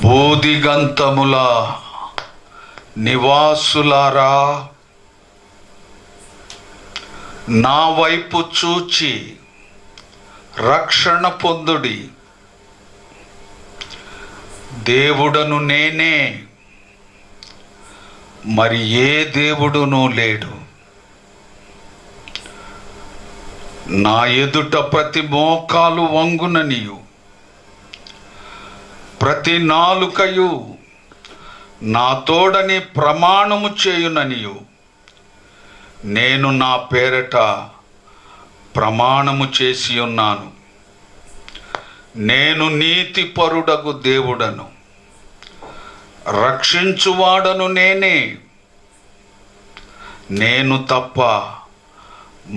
బోధిగంతముల నివాసులారా, నా వైపు చూచి రక్షణ పొందుడి. దేవుడను నేనే, మరి ఏ దేవుడునూ లేడు. నా ఎదుట ప్రతి మోకాలు వంగుననియు, ప్రతి నాలుకయు నా తోడని ప్రమాణము చేయుననియు నేను నా పేరట ప్రమాణము చేసి ఉన్నాను. నేను నీతిపరుడగు దేవుడను, రక్షించువాడను నేనే. నేను తప్ప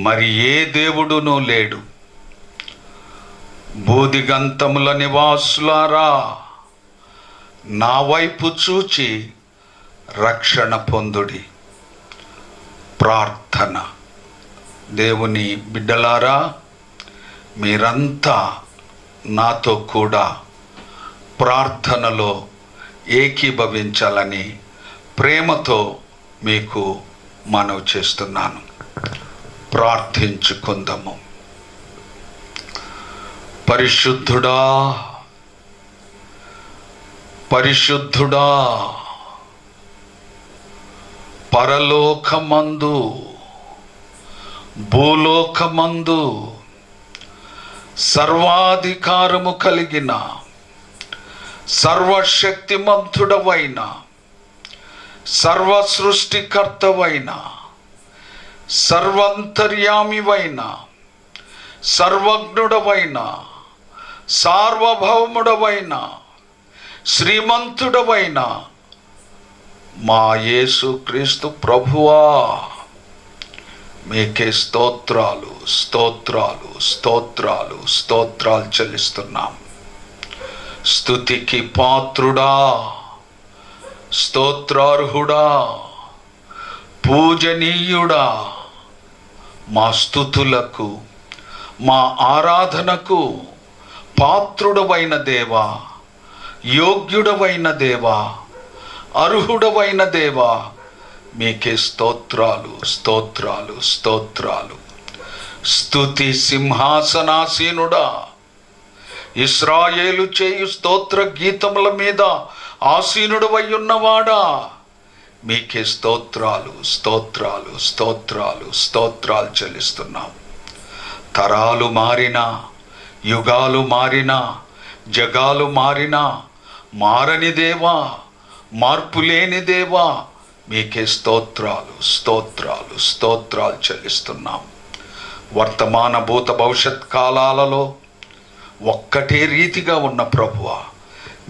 మరి ఏ దేవుడునూ లేడు. బోధిగంతముల నివాసులారా, నా వైపు చూచి రక్షణ పొందుడి. ప్రార్థన. దేవుని బిడ్డలారా, మీరంతా నాతో కూడా ప్రార్థనలో ఏకీభవించాలని ప్రేమతో మీకు మనవి చేస్తున్నాను. ప్రార్థించుకుందాము. పరిశుద్ధుడా, పరిశుద్ధుడా, పరలోకమందు భూలోకమందు సర్వాధికారము కలిగిన సర్వశక్తిమంతుడవైన సర్వ సృష్టికర్తవైన సర్వంతర్యామివైన సర్వజ్ఞుడవైన సార్వభౌముడవైన శ్రీమంతుడవైన మా యేసుక్రీస్తు ప్రభువా, మీకే స్తోత్రాలు స్తోత్రాలు స్తోత్రాలు స్తోత్రాలు చెల్లిస్తున్నాం. స్తుతికి పాత్రుడా, స్తోత్రార్హుడా, పూజనీయుడా, మా స్తుతులకు మా ఆరాధనకు పాత్రుడవైన దేవా, యోగ్యుడవైన దేవా, అర్హుడవైన దేవా, మీకే స్తోత్రాలు స్తోత్రాలు స్తోత్రాలు. స్తుతి సింహాసనాసీనుడా, ఇశ్రాయేలు చేయు స్తోత్ర గీతముల మీద ఆసీనుడవై ఉన్నవాడా, మీకే స్తోత్రాలు స్తోత్రాలు స్తోత్రాలు స్తోత్రాలు చెల్లిస్తున్నాం. తరాలు మారినా, యుగాలు మారినా, జగాలు మారినా, మారని దేవా, మార్పులేని దేవా, మీకే స్తోత్రాలు స్తోత్రాలు స్తోత్రాలు చెల్లిస్తున్నాం. వర్తమాన భూత భవిష్యత్ కాలాలలో ఒక్కటే రీతిగా ఉన్న ప్రభువా,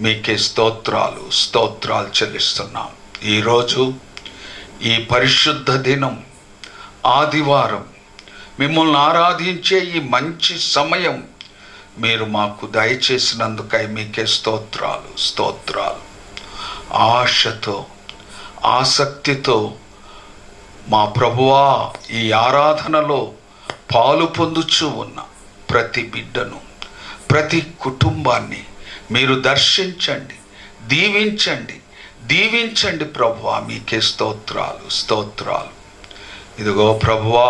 మీకే స్తోత్రాలు స్తోత్రాలు చెల్లిస్తున్నాం. ఈరోజు ఈ పరిశుద్ధ దినం, ఆదివారం, మిమ్మల్ని ఆరాధించే ఈ మంచి సమయం మీరు మాకు దయచేసినందుకై మీకే స్తోత్రాలు స్తోత్రాలు. ఆశతో ఆసక్తితో మా ప్రభువా ఈ ఆరాధనలో పాలు పొందుచూ ఉన్న ప్రతి బిడ్డను, ప్రతి కుటుంబాన్ని మీరు దర్శించండి, దీవించండి, దీవించండి ప్రభువా, మీకే స్తోత్రాలు స్తోత్రాలు. ఇదిగో ప్రభువా,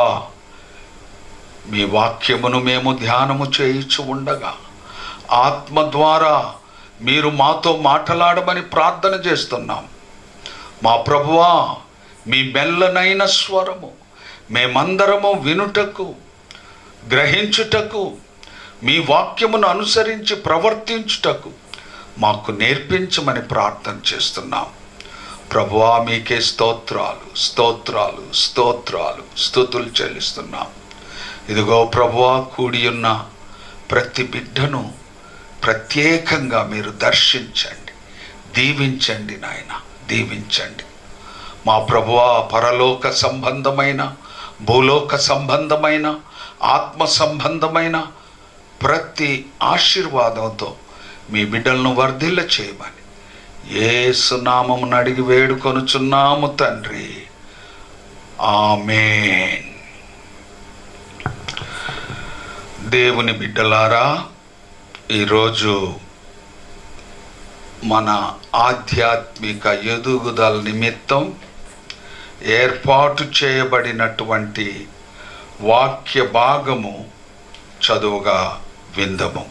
మీ వాక్యమును మేము ధ్యానము చేయించు ఉండగా ఆత్మ ద్వారా మీరు మాతో మాట్లాడమని ప్రార్థన చేస్తున్నాం. మా ప్రభువా, మీ మెల్లనైన స్వరము మేమందరము వినుటకు, గ్రహించుటకు, మీ వాక్యమును అనుసరించి ప్రవర్తించుటకు మాకు నేర్పించమని ప్రార్థన చేస్తున్నాం. ప్రభువా, మీకే స్తోత్రాలు స్తోత్రాలు స్తోత్రాలు స్తుతులు చెల్లిస్తున్నాం. ఇదిగో ప్రభువా, కూడి ఉన్న ప్రతి బిడ్డను ప్రత్యేకంగా మీరు దర్శించండి, దీవించండి నాయన, దీవించండి. మా ప్రభువా, పరలోక సంబంధమైన, భూలోక సంబంధమైన, ఆత్మ సంబంధమైన ప్రతి ఆశీర్వాదంతో మీ బిడ్డలను వర్ధిల్ల చేయమని యేసు నామమున అడిగి వేడుకొనుచున్నాము తండ్రి. ఆమేన్. దేవుని బిడ్డలారా, ఈరోజు మన ఆధ్యాత్మిక ఎదుగుదల నిమిత్తం ఏర్పాటు చేయబడినటువంటి వాక్య భాగము చదువుగా విందము.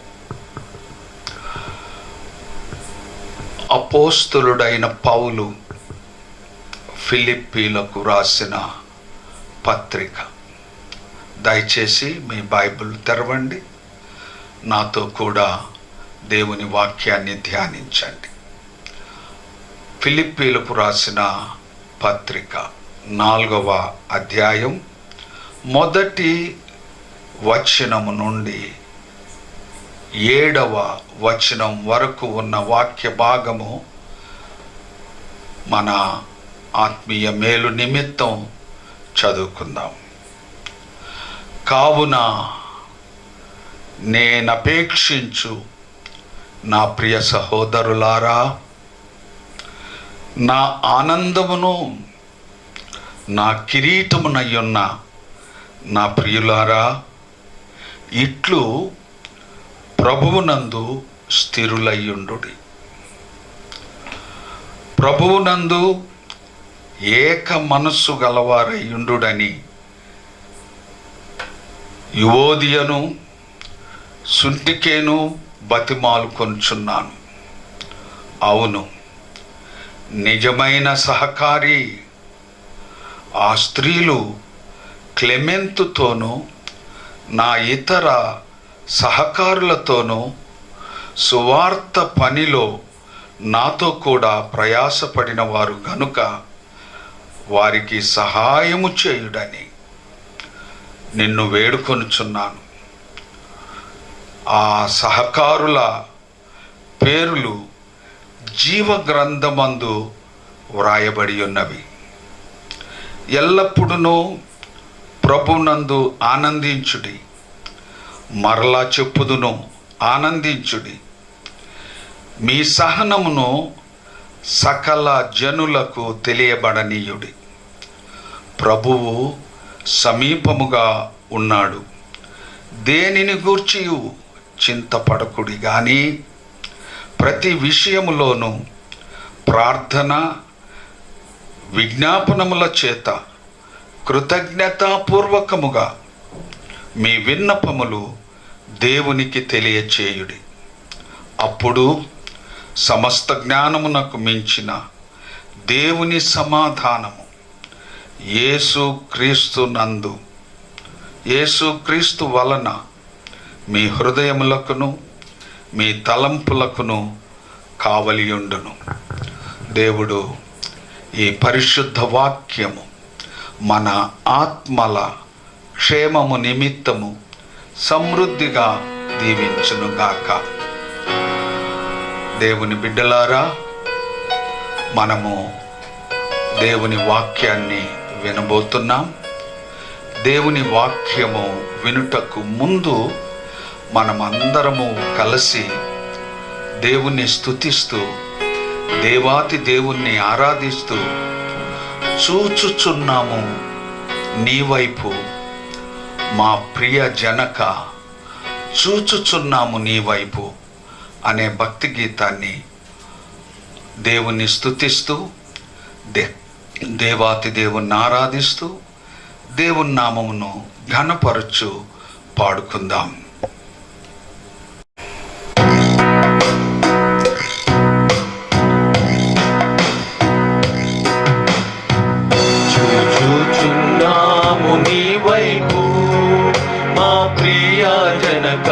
అపోస్తలుడైన పౌలు ఫిలిప్పీలకు రాసిన పత్రిక. దయచేసి మీ బైబిల్ తెరవండి, నాతో కూడా దేవుని వాక్యాన్ని ధ్యానించండి. ఫిలిప్పీలకు రాసిన పత్రిక 4వ అధ్యాయం 1వ వచనము నుండి 7వ వచనం వరకు ఉన్న వాక్య భాగము మన ఆత్మీయ మేలు నిమిత్తం చదువుకుందాం. కావున నేనపేక్షించు నా ప్రియ సహోదరులారా, నా ఆనందమును నా కిరీటమునయ్యున్న నా ప్రియులారా, ఇట్లు ప్రభువునందు స్థిరులయ్యుండుడి. ప్రభువునందు ఏక మనస్సు గలవారయ్యుండుడని యువోదియను సుంటికేను బతిమాలుకొనుచున్నాను. అవును, నిజమైన సహకారి ఆ స్త్రీలు క్లెమెంతుతోనూ నా ఇతర సహకారులతోనూ సువార్త పనిలో నాతో కూడా ప్రయాసపడిన వారు గనుక వారికి సహాయము చేయుడని నిన్ను వేడుకొనుచున్నాను. ఆ సహకారుల పేర్లు జీవ గ్రంథమందు వ్రాయబడి ఉన్నవి. ఎల్లప్పుడూ ప్రభునందు ఆనందించుడి. మరలా చెప్పుదును, ఆనందించుడి. మీ సహనమును సకల జనులకు తెలియబడనీయుడి. ప్రభువు సమీపముగా ఉన్నాడు. దేనిని గూర్చియు చింతపడకుడి గాని ప్రతి విషయములోనూ ప్రార్థన విజ్ఞాపనముల చేత కృతజ్ఞతాపూర్వకముగా మీ విన్నపములు దేవునికి తెలియచేయుడి. అప్పుడు సమస్త జ్ఞానమునకు మించిన దేవుని సమాధానము యేసుక్రీస్తు వలన మీ హృదయములకును మీ తలంపులకును కావలియుండును. దేవుడు ఈ పరిశుద్ధ వాక్యము మన ఆత్మల క్షేమము నిమిత్తము సమృద్ధిగా దీవించునుగాక. దేవుని బిడ్డలారా, మనము దేవుని వాక్యాన్ని వినబోతున్నాం. దేవుని వాక్యము వినుటకు ముందు మనమందరము కలిసి దేవుణ్ణి స్తుతిస్తూ దేవాతి దేవుణ్ణి ఆరాధిస్తూ చూచుచున్నాము నీ వైపు మా ప్రియ జనక, చూచుచున్నాము నీ వైపు అనే భక్తి గీతాన్ని దేవుణ్ణి స్తుతిస్తూ దేవాతి దేవుణ్ణి ఆరాధిస్తూ దేవుని నామమును ఘనపరచు పాడుకుందాం. చూచుచున్నాము నీ వైపు మా ప్రియ జనక,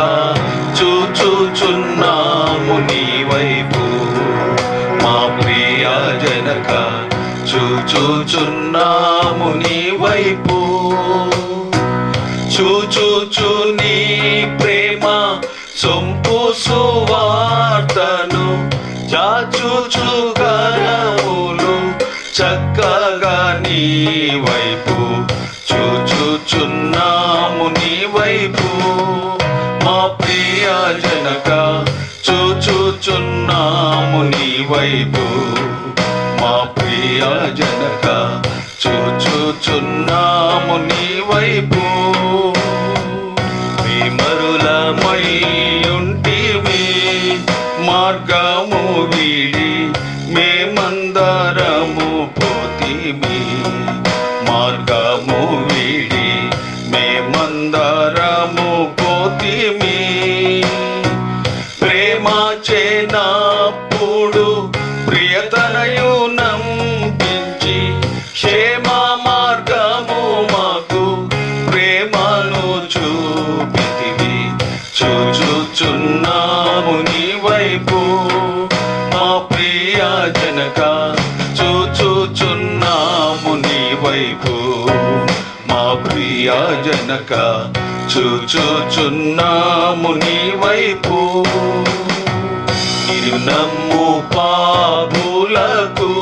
చూచుచున్నాము నీ వైపు మా ప్రియ జనక, చూచుచున్నాము నీ వైపు. చూచుచు నీ ప్రేమ సొంపు సువార్తను చాచుచు గణములు చక్కగా నీ వైపు. చూచుచున్నాము నీ వైపు మా ప్రియ జనక, చూచుచున్నాము నీ వైపు మా ప్రియ జనక, చూచుచున్నాము నీ వైపు. విమరులమై ఉంటివి మార్గము వీడి ఎల్లప్పుడు ప్రియతనయు నంపించి క్షేమ మార్గము మాకు ప్రేమను చూపితివి. చూచుచున్నాము నీ వైపు మా ప్రియ జనక, చూచుచున్నాము నీ వైపు మా ప్రియ జనక, చూచుచున్నాము నీ వైపు. నిన్ను నమ్ము పాపులకు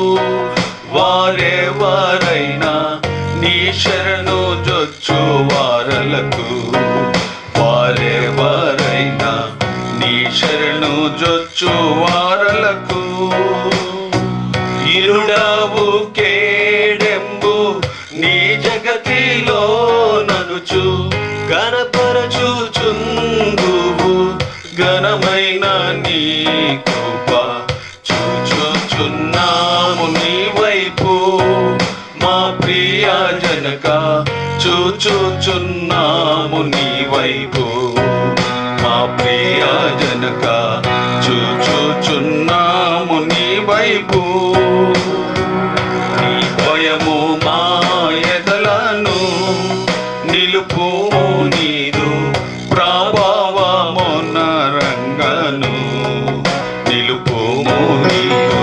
వారెవరైనా నీ శరణు జొచ్చు వారలకు, వారెవరైనా నీ శరణు జొచ్చు వారలకు. ఇరుడవు కేడెంబు నీ జగతిలో ననుచు గణపరచుచుందువు ఘనమైన నీ కృప. చూచుచున్నాము నీ వైపు మా ప్రియ జనక, చూచుచున్నాము నీ వైపు మా ప్రియ జనక, చూచుచున్నాము నీ వైపు. నీ భయము మా ఎదలను నిలుపు, నీదు ప్రభావమున రంగను నిలుపు, నీదు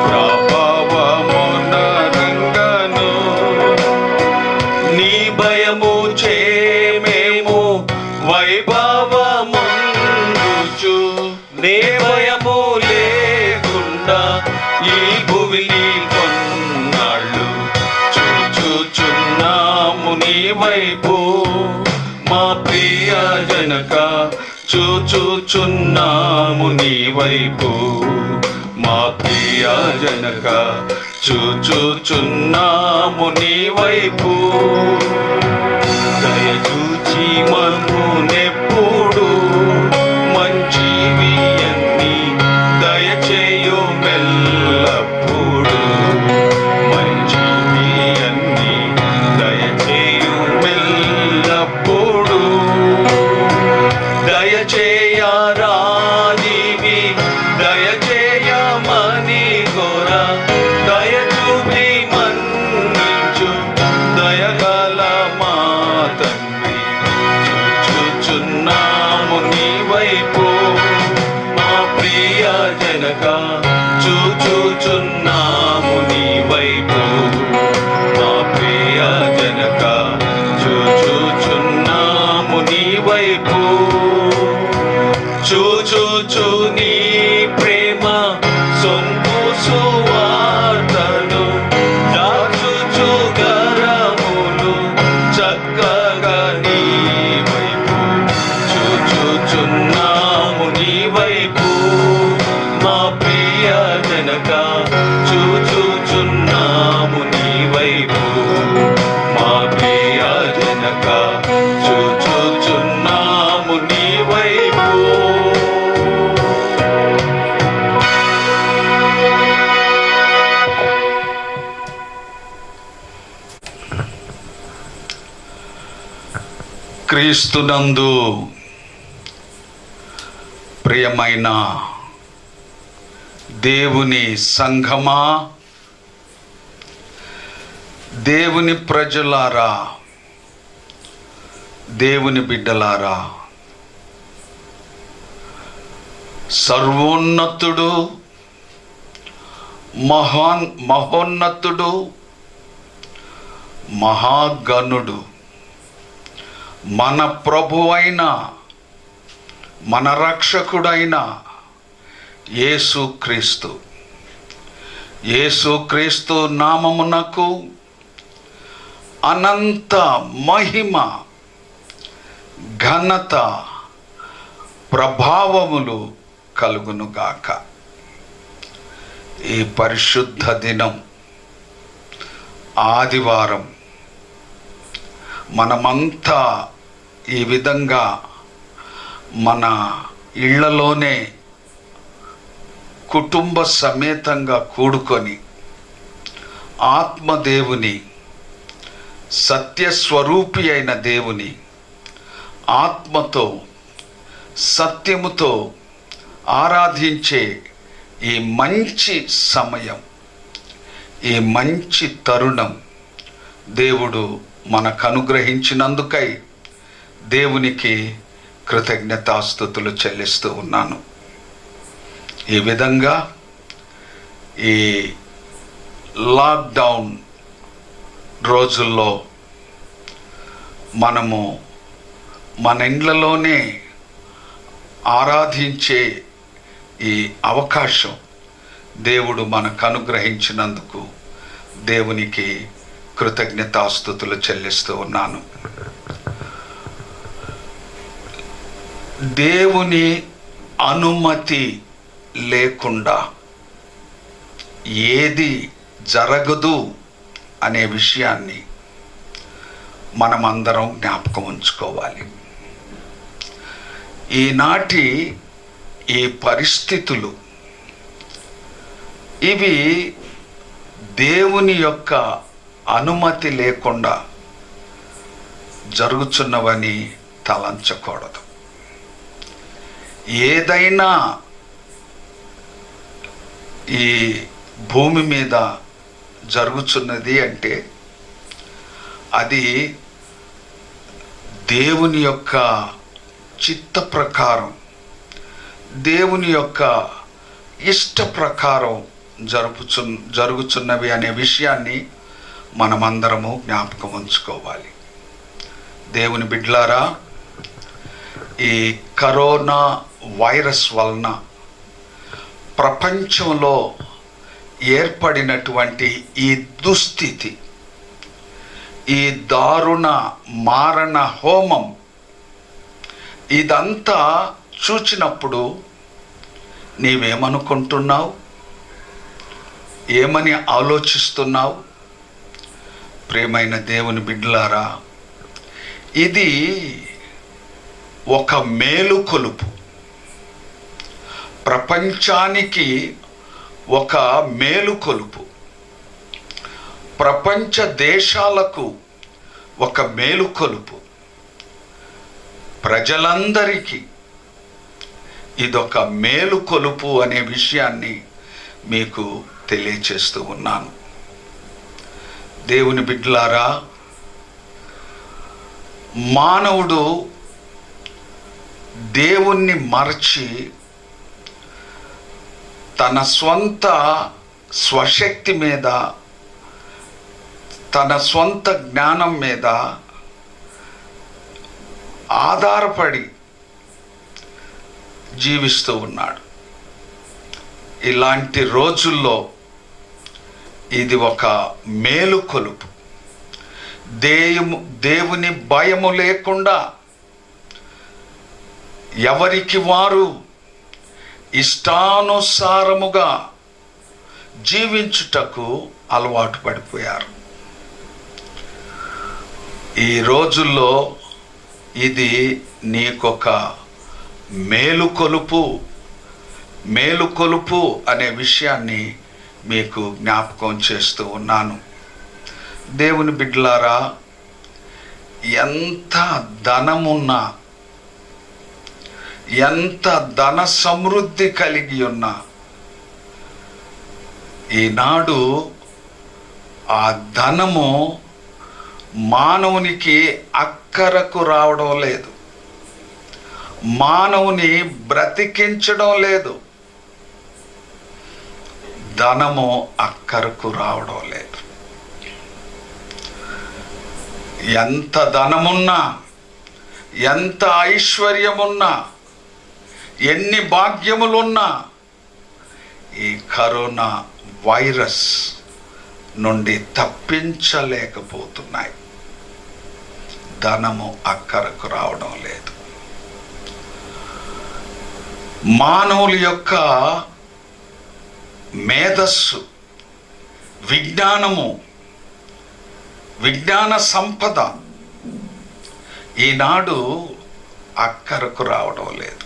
ప్రభావమున రంగను. నీ భయము చే మేము వైభవముందుచు, నే భయము లేకుండా ఈ భువిని కొన్నాళ్ళు చూచుచున్నాము నీ వైపు మా ప్రియ జనక, చూచుచున్నాము నీ వైపు మా ప్రియ జనక, చూచుచున్నాము నీ వైపు. దయచూచి మమ్మునెప్పుడు మంచివి అన్ని దయచేయు మెల్లప్పుడు, మంచివి అన్ని దయచేయు మెల్లప్పుడు. దయచేయరానివి దయచేయమని గోర, దయచూపి మన్నించు దయగల మా తండ్రి. చూచుచున్నాము నీ వైపు మా ప్రియ జనక, చూచుచున్నాము నీ వైపు మా ప్రియ జనక, చూచుచున్నాము నీ వైపు. చూచుచు నీ ప్రేమ సొంపు సువార్తను దాచుచు గరములు చక్కగా నీ వైపు. చూచుచున్నాము నీ వైపు మా ప్రియ జనక, చూచుచున్నాము నీ వైపు మా ప్రియ జనక, చూచుచున్నాము నీ వైపు. క్రీస్తునందు ప్రియమైన దేవుని సంఘమా, దేవుని ప్రజలారా, దేవుని బిడ్డలారా, సర్వోన్నతుడు మహోన్నతుడు మహాగణుడు మన ప్రభువైన మన రక్షకుడైన యేసుక్రీస్తు, యేసుక్రీస్తు నామమునకు అనంత మహిమ ఘనత ప్రభావములు కలుగునుగాక. ఈ పరిశుద్ధ దినం ఆదివారం మనమంతా ఈ విధంగా మన ఇళ్లలోనే కుటుంబ సమేతంగా కూడుకొని ఆత్మదేవుని, సత్యస్వరూపి అయిన దేవుని ఆత్మతో సత్యముతో ఆరాధించే ఈ మంచి సమయం, ఈ మంచి తరుణం దేవుడు మనకు అనుగ్రహించినందుకై దేవునికి కృతజ్ఞతాస్తుతులు చెల్లిస్తూ ఉన్నాను. ఈ విధంగా ఈ లాక్డౌన్ రోజుల్లో మనము మన ఇండ్లలోనే ఆరాధించే ఈ అవకాశం దేవుడు మనకు అనుగ్రహించినందుకు దేవునికి కృతజ్ఞతాస్తుతులు చెల్లిస్తూ ఉన్నాను. దేవుని అనుమతి లేకుండా ఏది జరగదు అనే విషయాన్ని మనమందరం జ్ఞాపకం ఉంచుకోవాలి. ఈనాటి ఈ పరిస్థితులు ఇవి దేవుని యొక్క అనుమతి లేకుండా జరుగుతున్నవని తలంచకూడదు. ఏదైనా ఈ భూమి మీద జరుగుతున్నది అంటే అది దేవుని యొక్క చిత్త ప్రకారం, దేవుని యొక్క ఇష్ట ప్రకారం జరుగుతున్నవి అనే విషయాన్ని మనమందరము జ్ఞాపకం ఉంచుకోవాలి. దేవుని బిడ్డలారా, ఈ కరోనా వైరస్ వలన ప్రపంచంలో ఏర్పడినటువంటి ఈ దుస్థితి, ఈ దారుణ మారణ హోమం, ఇదంతా చూచినప్పుడు నీవేమనుకుంటున్నావు? ఏమని ఆలోచిస్తున్నావు? ప్రియమైన దేవుని బిడ్డలారా, ఇది ఒక మేలుకొలుపు, ప్రపంచానికి ఒక మేలుకొలుపు, ప్రపంచ దేశాలకు ఒక మేలుకొలుపు, ప్రజలందరికీ ఇదొక మేలుకొలుపు అనే విషయాన్ని మీకు తెలియచేస్తూ ఉన్నాను. దేవుని బిడ్డలారా, మానవుడు దేవుణ్ణి మరచి తన స్వంత స్వశక్తి మీద, తన స్వంత జ్ఞానం మీద ఆధారపడి జీవిస్తూ ఉన్నాడు. ఇలాంటి రోజుల్లో ఇది ఒక మేలుకొలుపు. దేవుని భయము లేకుండా ఎవరికి వారు ఇష్టానుసారముగా జీవించుటకు అలవాటు పడిపోయారు. ఈ రోజుల్లో ఇది నీకొక మేలుకొలుపు అనే విషయాన్ని మీకు జ్ఞాపకం చేస్తూ ఉన్నాను. దేవుని బిడ్డలారా, ఎంత ధనమున్నా, ఎంత ధన సమృద్ధి కలిగి ఉన్నా, ఈనాడు ఆ ధనము మానవునికి అక్కరకు రావడం లేదు, మానవుని బ్రతికించడం లేదు. ధనము అక్కరకు రావడం లేదు. ఎంత ధనమున్నా, ఎంత ఐశ్వర్యమున్నా, ఎన్ని భాగ్యములున్నా ఈ కరోనా వైరస్ నుండి తప్పించలేకపోతున్నాయి. ధనము అక్కరకు రావడం లేదు. మానవుల యొక్క మేధస్సు, విజ్ఞాన సంపద ఈనాడు అక్కరకు రావడం లేదు.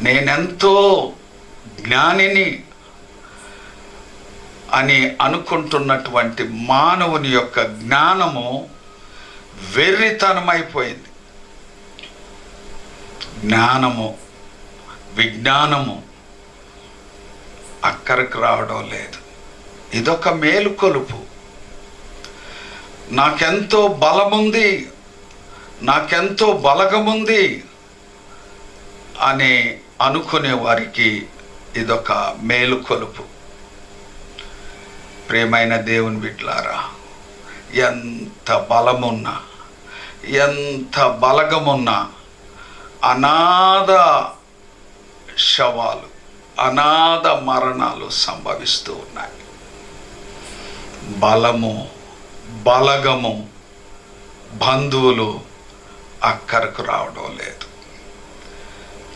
నేనెంతో జ్ఞానిని అని అనుకుంటున్నటువంటి మానవుని యొక్క జ్ఞానము వెర్రితనమైపోయింది. విజ్ఞానము అక్కడికి రావడం లేదు. ఇదొక మేలుకొలుపు. నాకెంతో బలముంది, నాకెంతో బలగముంది అని అనుకునే వారికి ఇదొక మేలుకొలుపు. ప్రియమైన దేవుని బిడ్డలారా, ఎంత బలమున్నా, ఎంత బలగమున్నా అనాథ శవాలు, అనాథ మరణాలు సంభవిస్తూ ఉన్నాయి. బలము, బలగము, బంధువులు అక్కరకు రావడం లేదు.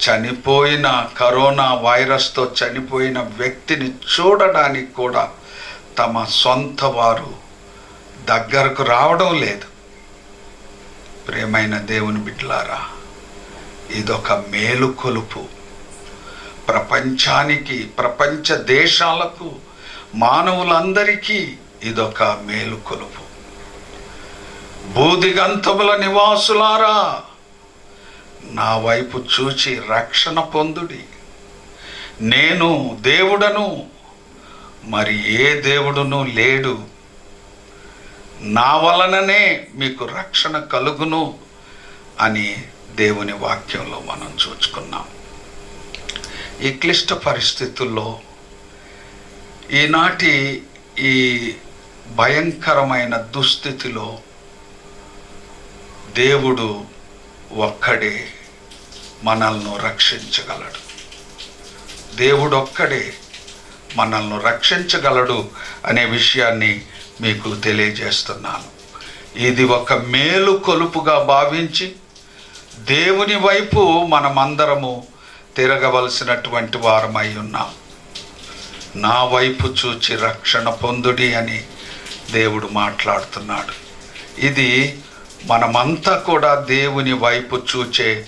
చనిపోయిన, కరోనా వైరస్తో చనిపోయిన వ్యక్తిని చూడడానికి కూడా తమ సొంత వారు దగ్గరకు రావడం లేదు. ప్రియమైన దేవుని బిడ్డలారా, ఇదొక మేలుకొలుపు. ప్రపంచానికి, ప్రపంచ దేశాలకు, మానవులందరికీ ఇదొక మేలుకొలుపు. భూదిగంతముల నివాసులారా, నా వైపు చూచి రక్షణ పొందుడి. నేను దేవుడను, మరి ఏ దేవుడును లేడు. నా వలననే మీకు రక్షణ కలుగును అని దేవుని వాక్యంలో మనం చూసుకున్నాం. ఈ క్లిష్ట పరిస్థితుల్లో, ఈనాటి ఈ భయంకరమైన దుస్థితిలో దేవుడు ఒక్కడే మనల్ని రక్షించగలడు. దేవుడు ఒక్కడే మనల్ని రక్షించగలడు అనే విషయాన్ని మీకు తెలియజేస్తున్నాను. ఇది ఒక మేలుకొలుపుగా భావించి దేవుని వైపు మనమందరము తిరగవలసినటువంటి వారమై ఉన్నాం. నా వైపు చూచి రక్షణ పొందుడి అని దేవుడు మాట్లాడుతున్నాడు. ఇది మనమంతా కూడా దేవుని వైపు చూచే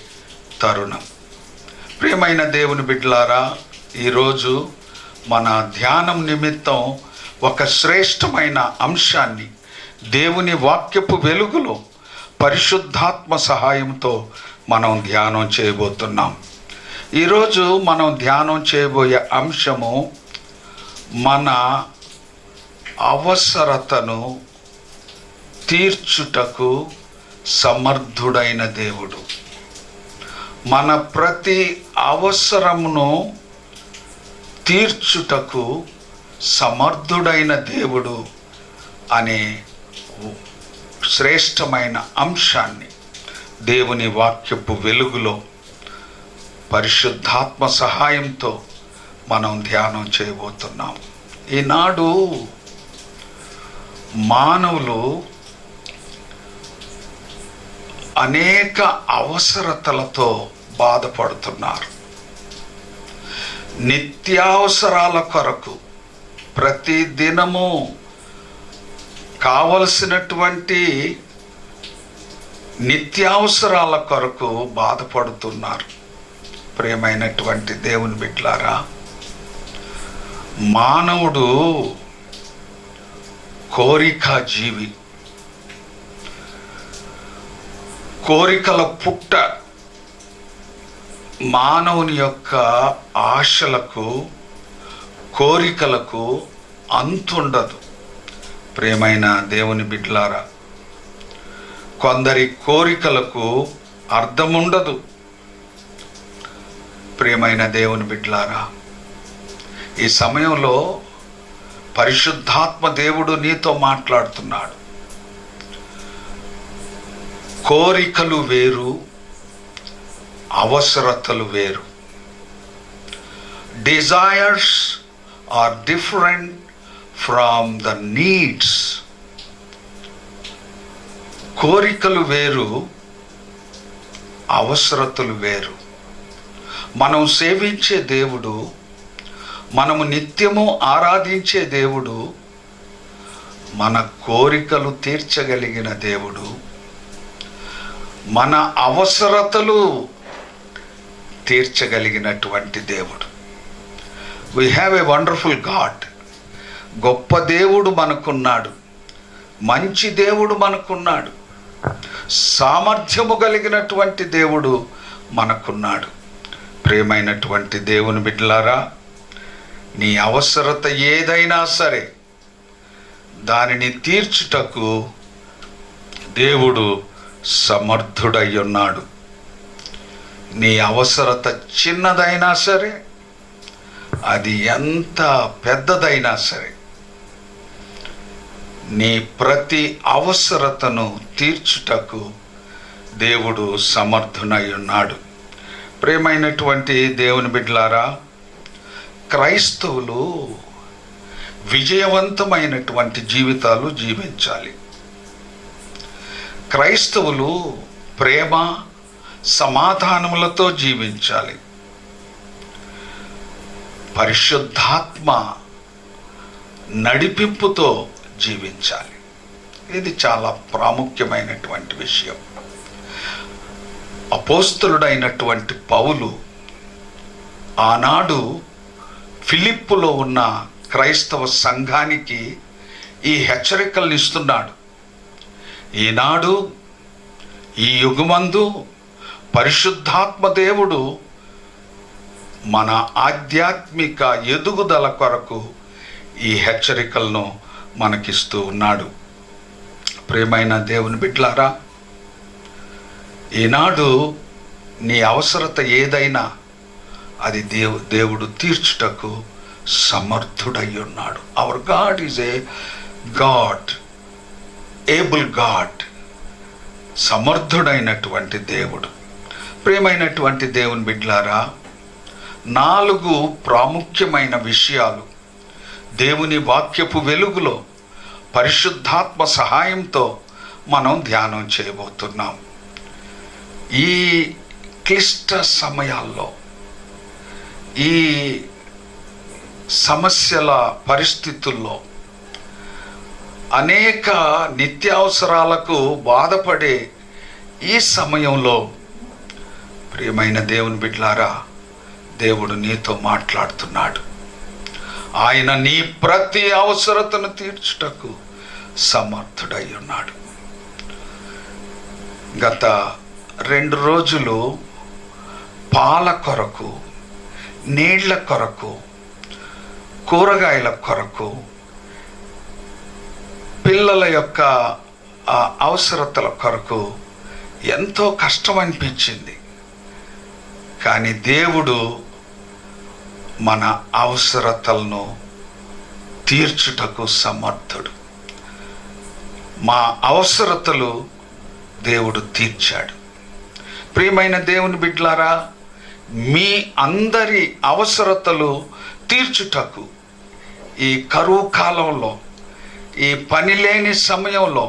తరుణం. ప్రియమైన దేవుని బిడ్డలారా, ఈరోజు మన ధ్యానం నిమిత్తం ఒక శ్రేష్టమైన అంశాన్ని దేవుని వాక్యపు వెలుగులో పరిశుద్ధాత్మ సహాయంతో మనం ధ్యానం చేయబోతున్నాం. ఈరోజు మనం ధ్యానం చేయబోయే అంశము మన అవసరతను తీర్చుటకు సమర్థుడైన దేవుడు. మన ప్రతి అవసరమును తీర్చుటకు సమర్థుడైన దేవుడు అనే శ్రేష్టమైన అంశాన్ని దేవుని వాక్యపు వెలుగులో పరిశుద్ధాత్మ సహాయంతో మనం ధ్యానం చేయబోతున్నాం. ఈనాడు మానవులు అనేక అవసరతలతో బాధపడుతున్నారు. నిత్యావసరాల కొరకు ప్రతి దినము కావలసినటువంటి నిత్యావసరాల కొరకు బాధపడుతున్నారు. ప్రియమైనటువంటి దేవుని బిడ్డలారా, మానవుడు కోరిక జీవి. కోరికల పుట్ట. మానవుని యొక్క ఆశలకు, కోరికలకు అంతుండదు. ప్రియమైన దేవుని బిడ్డలారా, కొందరి కోరికలకు అర్థముండదు. ప్రియమైన దేవుని బిడ్డలారా, ఈ సమయంలో పరిశుద్ధాత్మ దేవుడు నీతో మాట్లాడుతున్నాడు. కోరికలు వేరు, అవసరతలు వేరు. Desires are different from the needs. కోరికలు వేరు, అవసరతలు వేరు. మనం సేవించే దేవుడు, మనము నిత్యము ఆరాధించే దేవుడు మన కోరికలు తీర్చగలిగిన దేవుడు, మన అవసరతలు తీర్చగలిగినటువంటి దేవుడు. We have a wonderful God. గొప్ప దేవుడు మనకున్నాడు, మంచి దేవుడు మనకున్నాడు, సామర్థ్యము కలిగినటువంటి దేవుడు మనకున్నాడు. ప్రియమైనటువంటి దేవుని బిడ్డలారా, నీ అవసరత ఏదైనా సరే దానిని తీర్చుటకు దేవుడు సమర్థుడై ఉన్నాడు. నీ అవసరత చిన్నదైనా సరే, అది ఎంత పెద్దదైనా సరే, నీ ప్రతి అవసరతను తీర్చుటకు దేవుడు సమర్థుడై ఉన్నాడు. ప్రియమైనటువంటి దేవుని బిడ్డలారా, క్రైస్తవులు విజయవంతమైనటువంటి జీవితాలు జీవించాలి. క్రైస్తవులు ప్రేమ సమాధానములతో జీవించాలి. పరిశుద్ధాత్మ నడిపింపుతో జీవించాలి. ఇది చాలా ప్రాముఖ్యమైనటువంటి విషయం. అపోస్తలుడైనటువంటి పౌలు ఆనాడు ఫిలిప్పులో ఉన్న క్రైస్తవ సంఘానికి ఈ హెచ్చరికలను ఇస్తున్నాడు. ఈనాడు ఈ యుగమందు పరిశుద్ధాత్మ దేవుడు మన ఆధ్యాత్మిక ఎదుగుదల కొరకు ఈ హెచ్చరికలను మనకిస్తూ ఉన్నాడు. ప్రియమైన దేవుని బిడ్డలారా, ఈనాడు నీ అవసరత ఏదైనా అది దేవుడు తీర్చుటకు సమర్థుడై ఉన్నాడు. Our God is a God, able God, సమర్థుడైనటువంటి దేవుడు. ప్రియమైనటువంటి దేవుని బిడ్డలారా, 4 ప్రాముఖ్యమైన విషయాలు దేవుని వాక్యపు వెలుగులో పరిశుద్ధాత్మ సహాయంతో మనం ధ్యానం చేయబోతున్నాం. ఈ క్లిష్ట సమయాల్లో, ఈ సమస్యల పరిస్థితుల్లో, అనేక నిత్యావసరాలకు బాధపడే ఈ సమయంలో ప్రియమైన దేవుని బిడ్డలారా, దేవుడు నీతో మాట్లాడుతున్నాడు. ఆయన నీ ప్రతి అవసరతను తీర్చుటకు సమర్థుడై ఉన్నాడు. గత 2 రోజులు పాల కొరకు, నీళ్ల కొరకు, కూరగాయల కొరకు, పిల్లల యొక్క అవసరతల కొరకు ఎంతో కష్టం అనిపించింది. కానీ దేవుడు మన అవసరతలను తీర్చుటకు సమర్థుడు. మా అవసరతలు దేవుడు తీర్చాడు. ప్రియమైన దేవుని బిడ్డలారా, మీ అందరి అవసరతలు తీర్చుటకు ఈ కరువు కాలంలో, ఈ పని లేని సమయంలో,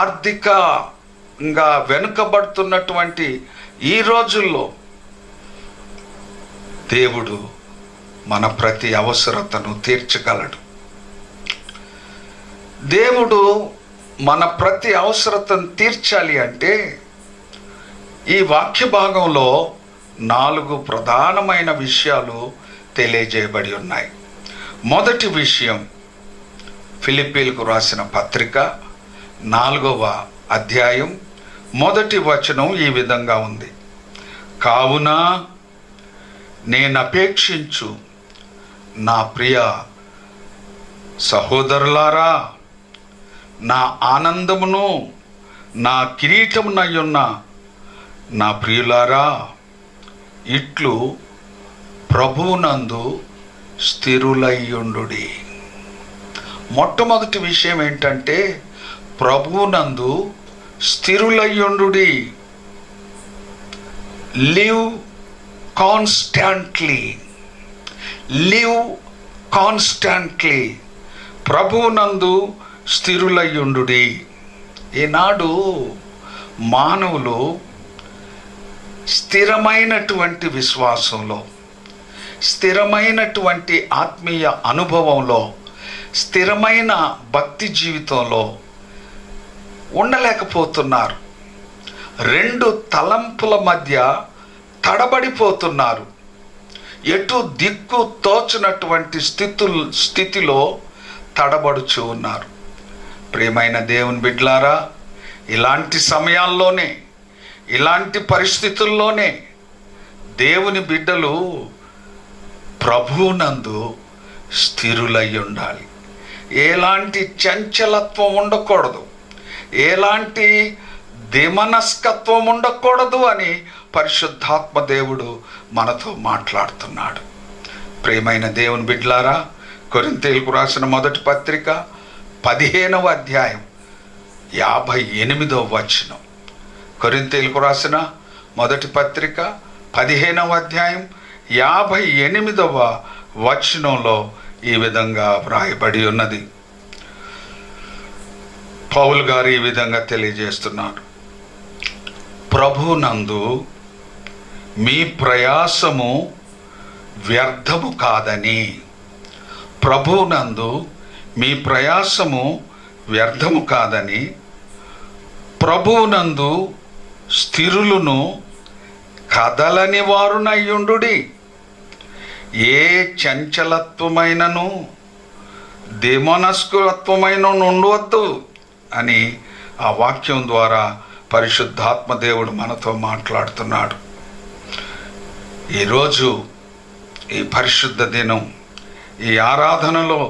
ఆర్థికంగా వెనుకబడుతున్నటువంటి ఈ రోజుల్లో దేవుడు మన ప్రతి అవసరతను తీర్చగలడు. దేవుడు మన ప్రతి అవసరతను తీర్చాలి అంటే ఈ వాక్య భాగంలో 4 ప్రధానమైన విషయాలు తెలియజేయబడి ఉన్నాయి. మొదటి విషయం, ఫిలిప్పీలకు రాసిన పత్రిక 4వ అధ్యాయం 1వ వచనం ఈ విధంగా ఉంది. కావున నేను అపేక్షించు నా ప్రియ సహోదరులారా, నా ఆనందమును నా కిరీటమునయ్యున్న నా ప్రియులారా, ఇట్లు ప్రభువునందు స్థిరులయ్యుండుడి. మొట్టమొదటి విషయం ఏంటంటే ప్రభువునందు స్థిరులయ్యుండుడి. Live constantly, live constantly. ప్రభువునందు స్థిరులయ్యుండుడి. ఈనాడు మానవులు స్థిరమైనటువంటి విశ్వాసంలో, స్థిరమైనటువంటి ఆత్మీయ అనుభవంలో, స్థిరమైన భక్తి జీవితంలో ఉండలేకపోతున్నారు. 2 తలంపుల మధ్య తడబడిపోతున్నారు. ఎటు దిక్కు తోచినటువంటి స్థితిలో తడబడుచు ఉన్నారు. ప్రియమైన దేవుని బిడ్డలారా, ఇలాంటి సమయాల్లోనే, ఇలాంటి పరిస్థితుల్లోనే దేవుని బిడ్డలు ప్రభువునందు స్థిరులై ఉండాలి. ఎలాంటి చంచలత్వం ఉండకూడదు, ఎలాంటి దిమనస్కత్వం ఉండకూడదు అని పరిశుద్ధాత్మ దేవుడు మనతో మాట్లాడుతున్నాడు. ప్రియమైన దేవుని బిడ్డలారా, కొరింథీయులకు రాసిన మొదటి పత్రిక 15వ అధ్యాయం 58వ వచనం. కొరింథీయులకు రాసిన మొదటి పత్రిక 15వ అధ్యాయం 58వ వచనంలో ఈ విధంగా వ్రాయబడి ఉన్నది. పౌలు గారు ఈ విధంగా తెలియజేస్తున్నారు: ప్రభునందు మీ ప్రయాసము వ్యర్థము కాదని. ప్రభునందు మీ ప్రయాసము వ్యర్థము కాదని, ప్రభువునందు స్థిరులను కదలని వారునయ్యుండుడి. ఏ చంచలత్వమైనను దేమనస్కత్వమైన ఉండవద్దు అని ఆ వాక్యం ద్వారా పరిశుద్ధాత్మ దేవుడు మనతో మాట్లాడుతున్నాడు. ఈరోజు ఈ పరిశుద్ధ దినం, ఈ ఆరాధనలో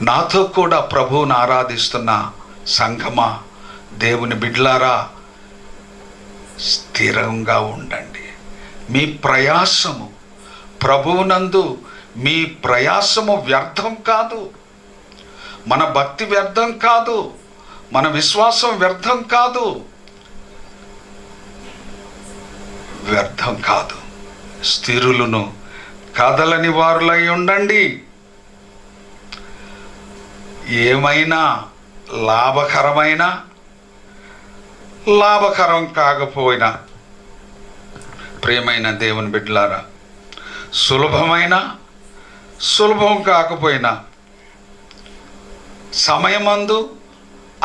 నాతో కూడా ప్రభువుని ఆరాధిస్తున్న సంఘమా, దేవుని బిడ్డలారా, స్థిరంగా ఉండండి. మీ ప్రయాసము ప్రభువునందు, మీ ప్రయాసము వ్యర్థం కాదు. మన భక్తి వ్యర్థం కాదు, మన విశ్వాసం వ్యర్థం కాదు, వ్యర్థం కాదు. స్థిరులను కదలని వారులై ఉండండి. ఏమైనా లాభకరమైన, లాభకరం కాకపోయినా, ప్రియమైన దేవుని బిడ్డలారా, సులభమైన, సులభం కాకపోయినా, సమయమందు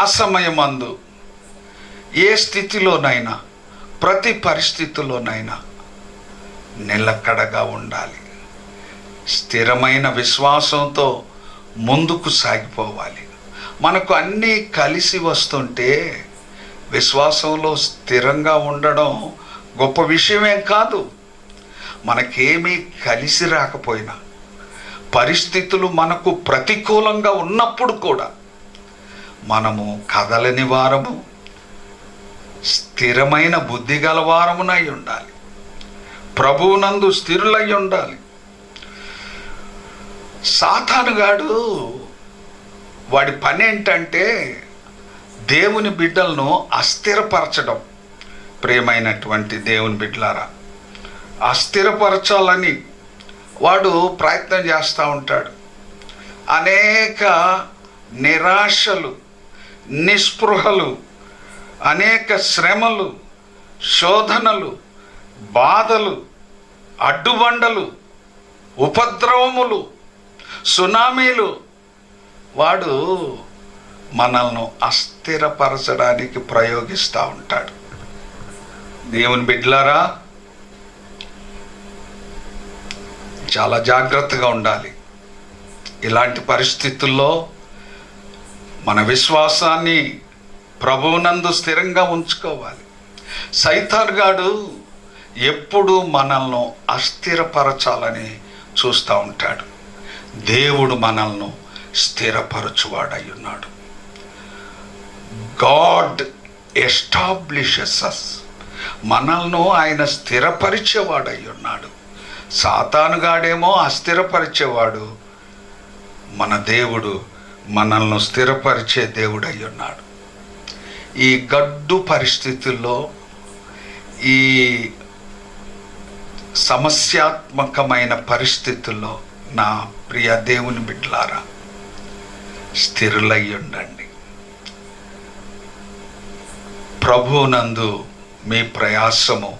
అసమయమందు, ఏ స్థితిలోనైనా, ప్రతి పరిస్థితిలోనైనా నిలకడగా ఉండాలి. స్థిరమైన విశ్వాసంతో ముందుకు సాగిపోవాలి. మనకు అన్నీ కలిసి వస్తుంటే విశ్వాసంలో స్థిరంగా ఉండడం గొప్ప విషయమేం కాదు. మనకేమీ కలిసి రాకపోయినా, పరిస్థితులు మనకు ప్రతికూలంగా ఉన్నప్పుడు కూడా మనము కదలని వారము, స్థిరమైన బుద్ధి గల వారమునై ఉండాలి. ప్రభువునందు స్థిరులై ఉండాలి. సాతానుగాడు వాడి పని ఏంటంటే దేవుని బిడ్డలను అస్థిరపరచడం. ప్రియమైనటువంటి దేవుని బిడ్డలారా, అస్థిరపరచాలని వాడు ప్రయత్నం చేస్తూ ఉంటాడు. అనేక నిరాశలు, నిస్పృహలు, అనేక శ్రమలు, శోధనలు, బాధలు, అడ్డుబండలు, ఉపద్రవములు, సునామీలు వాడు మనల్ని అస్థిరపరచడానికి ప్రయోగిస్తూ ఉంటాడు. దేవుని బిడ్డలారా, చాలా జాగ్రత్తగా ఉండాలి. ఇలాంటి పరిస్థితుల్లో మన విశ్వాసాన్ని ప్రభువునందు స్థిరంగా ఉంచుకోవాలి. సైతానుగాడు ఎప్పుడు మనల్ని అస్థిరపరచాలని చూస్తూ ఉంటాడు. దేవుడు మనల్ని స్థిరపరచువాడై ఉన్నాడు. గాడ్ ఎస్టాబ్లిషెస్ అస్. మనల్ని ఆయన స్థిరపరిచేవాడై ఉన్నాడు. సాతానుగాడేమో అస్థిరపరిచేవాడు. మన దేవుడు మనల్ని స్థిరపరిచే దేవుడై ఉన్నాడు. ఈ గడ్డు పరిస్థితుల్లో, ఈ సమస్యాత్మకమైన పరిస్థితుల్లో నా ప్రియ దేవుని బిడ్డలారా, స్థిరులై ఉండండి. ప్రభువునందు మీ ప్రయాసము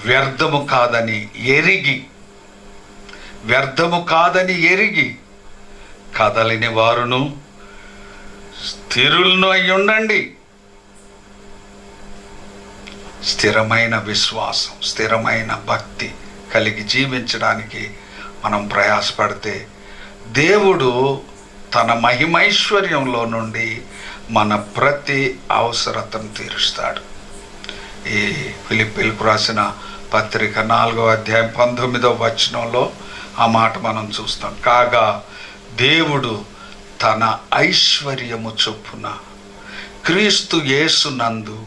వ్యర్థము కాదని ఎరిగి, వ్యర్థము కాదని ఎరిగి కదలిని వారును స్థిరులను అయి ఉండండి. స్థిరమైన విశ్వాసం, స్థిరమైన భక్తి కలిగి జీవించడానికి మనం ప్రయాసపడితే దేవుడు తన మహిమైశ్వర్యంలో నుండి మన ప్రతి అవసరతను తీరుస్తాడు. ఈ ఫిలిప్పీలకు రాసిన పత్రిక 4వ అధ్యాయం 19వ వచనంలో ఆ మాట మనం చూస్తాం. కాగా దేవుడు తన ఐశ్వర్యము చొప్పున క్రీస్తు యేసునందు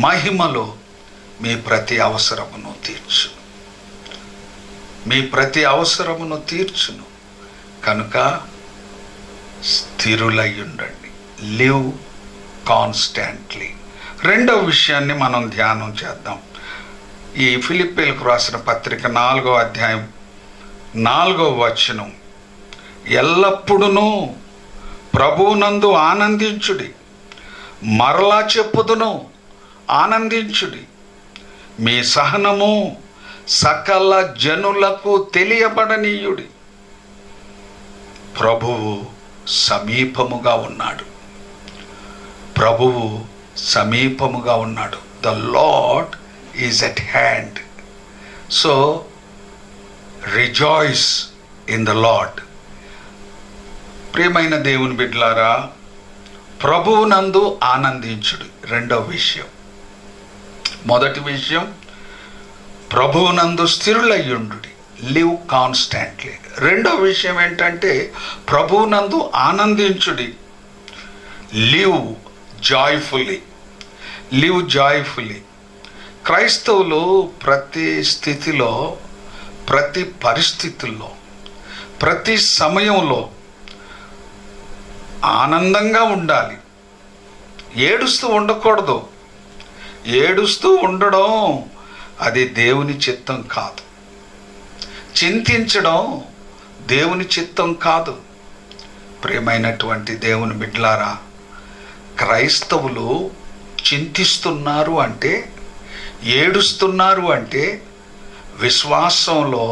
మహిమలో మీ ప్రతి అవసరమును తీర్చును. మీ ప్రతి అవసరమును తీర్చును కనుక స్థిరులై ఉండండి. Live constantly. రెండవ విషయాన్ని మనం ధ్యానం చేద్దాం. ఈ ఫిలిప్పీలకు రాసిన పత్రిక 4వ అధ్యాయం 4వ వచనం, ఎల్లప్పుడూ ప్రభువునందు ఆనందించుడి, మరలా చెప్పుదును ఆనందించుడి, మీ సహనము సకల జనులకు తెలియబడనీయుడి, ప్రభువు సమీపముగా ఉన్నాడు. ప్రభువు సమీపముగా ఉన్నాడు. The lord is at hand. So rejoice in the lord. ప్రియమైన దేవుని బిడ్డలారా, ప్రభువునందు ఆనందించుడు రెండవ విషయం. మొదటి విషయం, ప్రభువునందు స్థిరులయ్యుండుడి, లివ్ కాన్స్టాంట్లీ. రెండవ విషయం ఏంటంటే ప్రభువునందు ఆనందించుడి, లివ్ జాయ్ఫుల్లీ. Live joyfully. క్రైస్తవులు ప్రతి స్థితిలో, ప్రతి పరిస్థితుల్లో, ప్రతి సమయంలో ఆనందంగా ఉండాలి. ఏడుస్తూ ఉండకూడదు. ఏడుస్తూ ఉండడం అది దేవుని చిత్తం కాదు. చింతించడం దేవుని చిత్తం కాదు. ప్రియమైనటువంటి దేవుని బిడ్డలారా, క్రైస్తవులు చింతిస్తున్నారు అంటే, ఏడుస్తున్నారు అంటే విశ్వాసంలో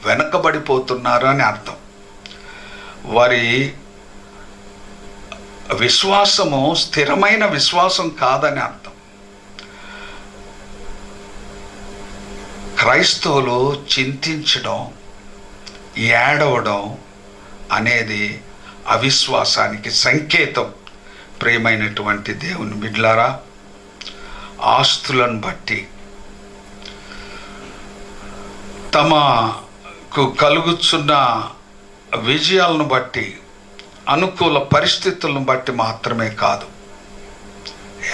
వెనకబడిపోతున్నారు అని అర్థం. వారి విశ్వాసము స్థిరమైన విశ్వాసం కాదని అర్థం. క్రైస్తవులు చింతించడం, ఏడవడం అనేది అవిశ్వాసానికి సంకేతం. ప్రియమైనటువంటి దేవుని బిడ్డలారా, ఆస్తులను బట్టి, తమకు కలుగుచున్న విజయాలను బట్టి, అనుకూల పరిస్థితులను బట్టి మాత్రమే కాదు,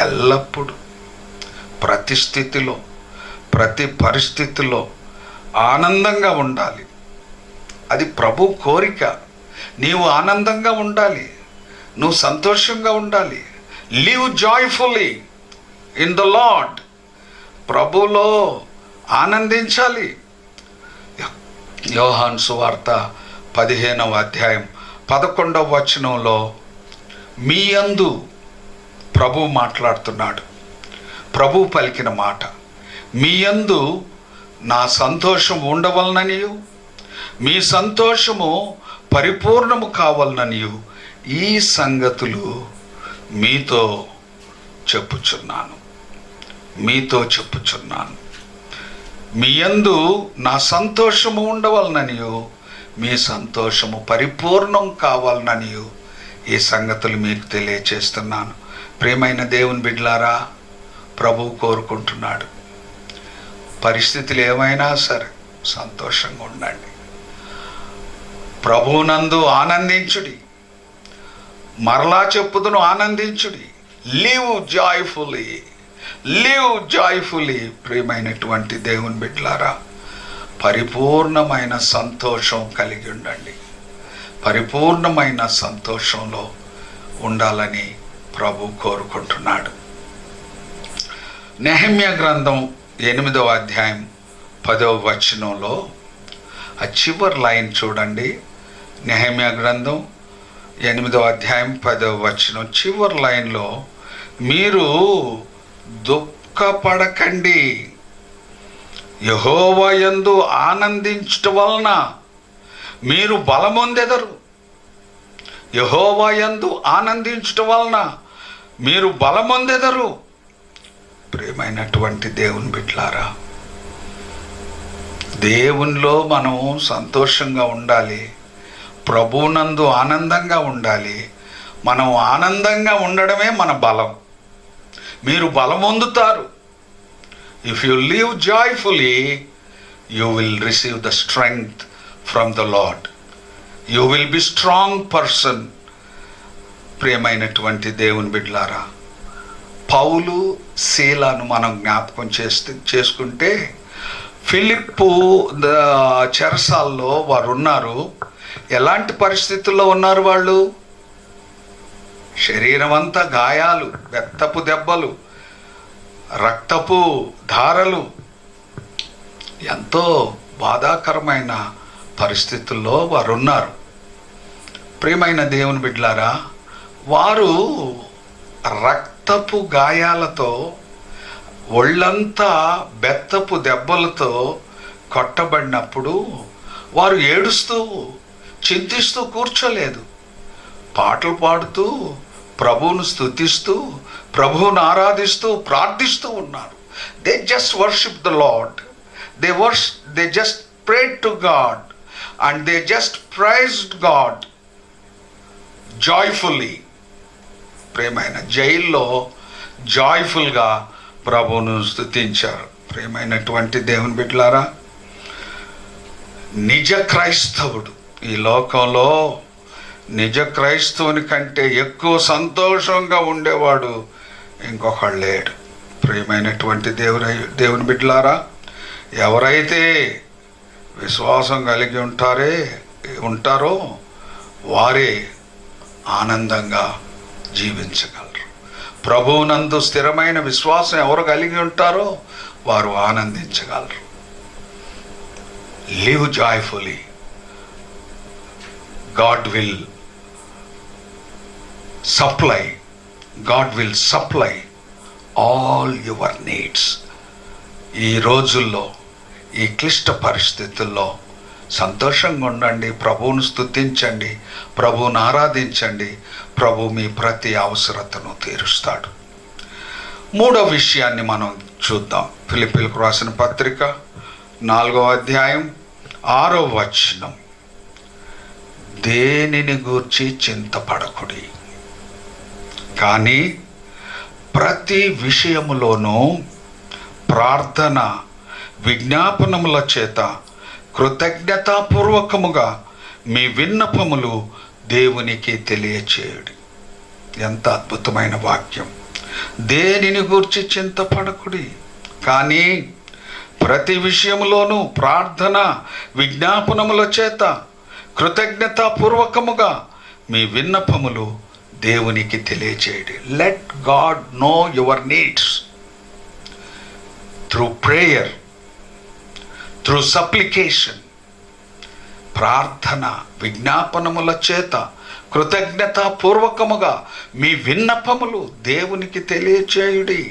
ఎల్లప్పుడూ ప్రతి స్థితిలో, ప్రతి పరిస్థితిలో ఆనందంగా ఉండాలి. అది ప్రభు కోరిక. నీవు ఆనందంగా ఉండాలి, నువ్వు సంతోషంగా ఉండాలి. Live joyfully in the lord. ప్రభులో ఆనందించాలి. యోహాను సువార్త 15వ అధ్యాయం 11వ వచనంలో మీ యందు ప్రభు మాట్లాడుతున్నాడు. ప్రభు పలికిన మాట, మీ యందు నా సంతోషం ఉండవలననియు, మీ సంతోషము పరిపూర్ణము కావాలననియు ఈ సంగతులు మీతో చెప్పుచున్నాను. మీ యందు నా సంతోషము ఉండవలననియు, మీ సంతోషము పరిపూర్ణం కావాలననియు ఈ సంగతులు మీకు తెలియచేస్తున్నాను. ప్రియమైన దేవుని బిడ్డలారా, ప్రభువు కోరుకుంటున్నాడు, పరిస్థితులు ఏమైనా సరే సంతోషంగా ఉండండి. ప్రభువునందు ఆనందించుడి, మరలా చెప్పుదును ఆనందించుడి. Live joyfully, live joyfully. ప్రియమైనటువంటి దేవుని బిడ్డలారా, పరిపూర్ణమైన సంతోషం కలిగి ఉండండి. పరిపూర్ణమైన సంతోషంలో ఉండాలని ప్రభు కోరుకుంటున్నాడు. నెహెమ్యా గ్రంథం 8వ అధ్యాయం 10వ వచనంలో ఆ చివరి లైన్ చూడండి. నెహెమ్యా గ్రంథం 8వ అధ్యాయం 10వ వచనం చివరి లైన్లో, మీరు దుఃఖపడకండి, యెహోవా యందు ఆనందించటం వలన మీరు బలమొందెదరు. యెహోవా యందు ఆనందించటం వలన మీరు బలమొందెదరు. ప్రియమైనటువంటి దేవుని బిడ్డలారా, దేవునిలో మనం సంతోషంగా ఉండాలి, ప్రభువునందు ఆనందంగా ఉండాలి. మనం ఆనందంగా ఉండడమే మన బలం. మీరు బలం పొందుతారు. If you live joyfully, you will receive the strength from the Lord. You will be strong person. ప్రియమైనటువంటి దేవుని బిడ్డలారా, పౌలు శీలను మనం జ్ఞాపకం చేసుకుంటే ఫిలిప్పు చెరసాల్లో వారు ఉన్నారు. ఎలాంటి పరిస్థితుల్లో ఉన్నారు వాళ్ళు? శరీరం అంతా గాయాలు, బెత్తపు దెబ్బలు, రక్తపు ధారలు, ఎంతో బాధాకరమైన పరిస్థితుల్లో వారు ఉన్నారు. ప్రియమైన దేవుని బిడ్డలారా, వారు రక్తపు గాయాలతో, ఒళ్ళంతా బెత్తపు దెబ్బలతో కొట్టబడినప్పుడు వారు ఏడుస్తూ చింతిస్తూ కూర్చోలేదు. పాటలు పాడుతూ, ప్రభువును స్తుతిస్తూ, ప్రభువును ఆరాధిస్తూ, ప్రార్థిస్తూ ఉన్నారు. They just worship the lord. They just prayed to God and they just praised God joyfully. ప్రేమైన జైల్లో జాయ్ఫుల్గా ప్రభువును స్తుతించారు. ప్రేమైనటువంటి దేవుని బిడ్డలారా, నిజ క్రైస్తవుడు ఈ లోకంలో నిజ క్రైస్తవుని కంటే ఎక్కువ సంతోషంగా ఉండేవాడు ఇంకొకడు లేడు. ప్రియమైనటువంటి దేవుని బిడ్డలారా, ఎవరైతే విశ్వాసం కలిగి ఉంటారో వారే ఆనందంగా జీవించగలరు. ప్రభువునందు స్థిరమైన విశ్వాసం ఎవరు కలిగి ఉంటారో వారు ఆనందించగలరు. Live joyfully. God will supply all your needs. ఈ రోజుల్లో, ఈ క్లిష్ట పరిస్థితుల్లో సంతోషంగా ఉండండి, ప్రభువును స్తుతించండి, ప్రభువును ఆరాధించండి. ప్రభు మీ ప్రతి అవసరతను తీరుస్తాడు. మూడో విషయాన్ని మనం చూద్దాం. ఫిలిప్పీలకు రాసిన పత్రిక 4వ అధ్యాయం 6వ వచనం. దేనిని గూర్చి చింతపడకుడి, కానీ ప్రతి విషయములోనూ ప్రార్థన విజ్ఞాపనముల చేత కృతజ్ఞతాపూర్వకముగా మీ విన్నపములు దేవునికి తెలియచేయుడి. ఎంత అద్భుతమైన వాక్యం! దేనిని గూర్చి చింతపడకుడి, కానీ ప్రతి విషయములోనూ ప్రార్థన విజ్ఞాపనముల చేత కృతజ్ఞతాపూర్వకముగా మీ విన్నపములు దేవునికి తెలియచేయండి. Let God know your needs through prayer, through supplication. ప్రార్థన విజ్ఞాపనముల చేత కృతజ్ఞతాపూర్వకముగా మీ విన్నపములు దేవునికి తెలియచేయుడి.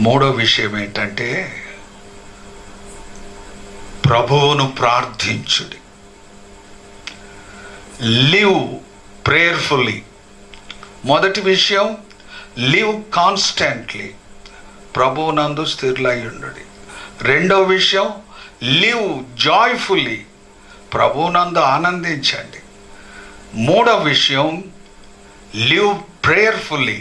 మూడో విషయం ఏంటంటే ప్రభువును ప్రార్థించుడి. Live prayerfully. మొదటి విషయం, లివ్ కాన్స్టెంట్లీ, ప్రభువునందు స్థిరులై ఉండుడి. రెండవ విషయం, లివ్ జాయ్ఫుల్లీ, ప్రభువునందు ఆనందించండి. మూడవ విషయం, లివ్ ప్రేయర్ఫుల్లీ,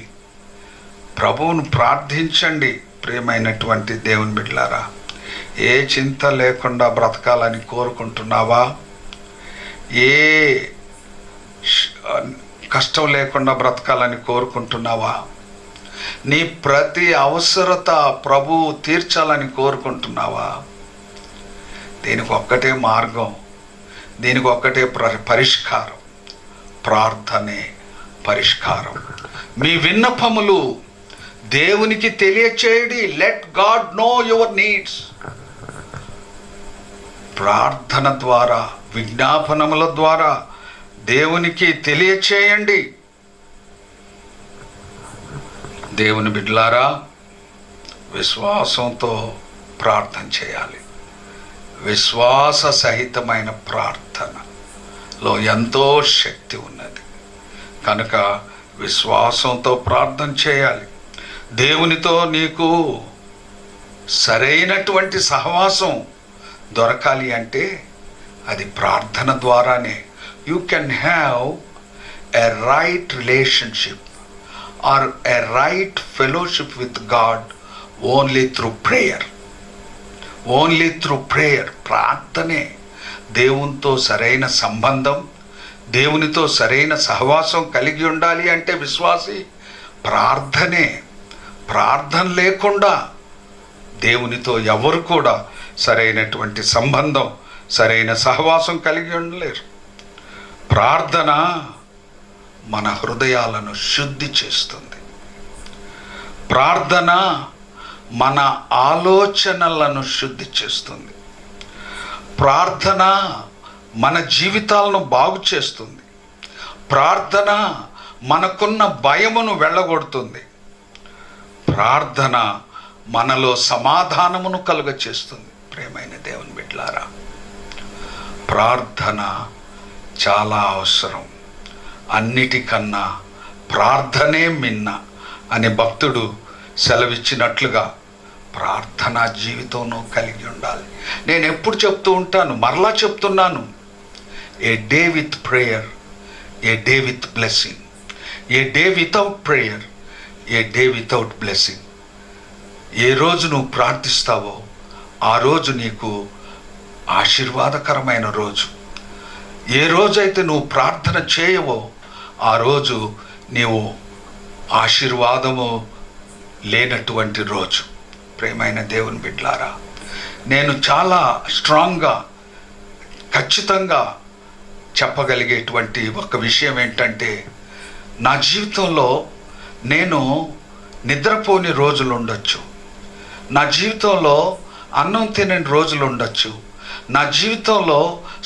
ప్రభువును ప్రార్థించండి. ప్రియమైనటువంటి దేవుని బిడ్డలారా, ఏ చింత లేకుండా బ్రతకాలని కోరుకుంటున్నావా? ఏ కష్టం లేకుండా బ్రతకాలని కోరుకుంటున్నావా? నీ ప్రతి అవసరత ప్రభువు తీర్చాలని కోరుకుంటున్నావా? దీనికి ఒక్కటే మార్గం, దీనికి ఒక్కటే పరిష్కారం. ప్రార్థనే పరిష్కారం. మీ విన్నపములు దేవునికి తెలియచేయడి. Let God know your needs. ప్రార్థన ద్వారా, విజ్ఞాపనముల ద్వారా దేవునికి తెలియచేయండి. దేవుని బిడ్డలారా, విశ్వాసంతో ప్రార్థన చేయాలి. విశ్వాస సహితమైన ప్రార్థనలో ఎంతో శక్తి ఉన్నది కనుక విశ్వాసంతో ప్రార్థన చేయాలి. దేవునితో నీకు సరైనటువంటి సహవాసం దొరకాలి అంటే అది ప్రార్థన ద్వారానే. You can have a right relationship or a right fellowship with God only through prayer. Only through prayer. ప్రార్థనే దేవునితో సరైన సంబంధం, దేవునితో సరైన సహవాసం కలిగి ఉండాలి అంటే విశ్వాసి ప్రార్థనే. ప్రార్థన లేకుండా దేవునితో ఎవరు కూడా సరైనటువంటి సంబంధం, సరైన సహవాసం కలిగి ఉండలేరు. ప్రార్థన మన హృదయాలను శుద్ధి చేస్తుంది. ప్రార్థన మన ఆలోచనలను శుద్ధి చేస్తుంది. ప్రార్థన మన జీవితాలను బాగు చేస్తుంది. ప్రార్థన మనకున్న భయమును వెళ్ళగొడుతుంది. ప్రార్థన మనలో సమాధానమును కలుగచేస్తుంది. ప్రియమైన దేవుని బిడ్డలారా, ప్రార్థన చాలా అవసరం. అన్నిటికన్నా ప్రార్థనే మిన్న అని భక్తుడు సెలవిచ్చినట్లుగా ప్రార్థనా జీవితంలో కలిగి ఉండాలి. నేను ఎప్పుడు చెప్తూ ఉంటాను, మరలా చెప్తున్నాను, a day with prayer, a day with blessing. A day without prayer, a day without blessing. ఏ రోజు నువ్వు ప్రార్థిస్తావో ఆ రోజు నీకు ఆశీర్వాదకరమైన రోజు. ఏ రోజైతే నువ్వు ప్రార్థన చేయవో ఆ రోజు నీవు ఆశీర్వాదము లేనటువంటి రోజు. ప్రియమైన దేవుని బిడ్డలారా, నేను చాలా స్ట్రాంగ్గా ఖచ్చితంగా చెప్పగలిగేటువంటి ఒక విషయం ఏంటంటే, నా జీవితంలో నేను నిద్రపోని రోజులు ఉండొచ్చు, నా జీవితంలో అన్నం తినని రోజులు ఉండొచ్చు, నా జీవితంలో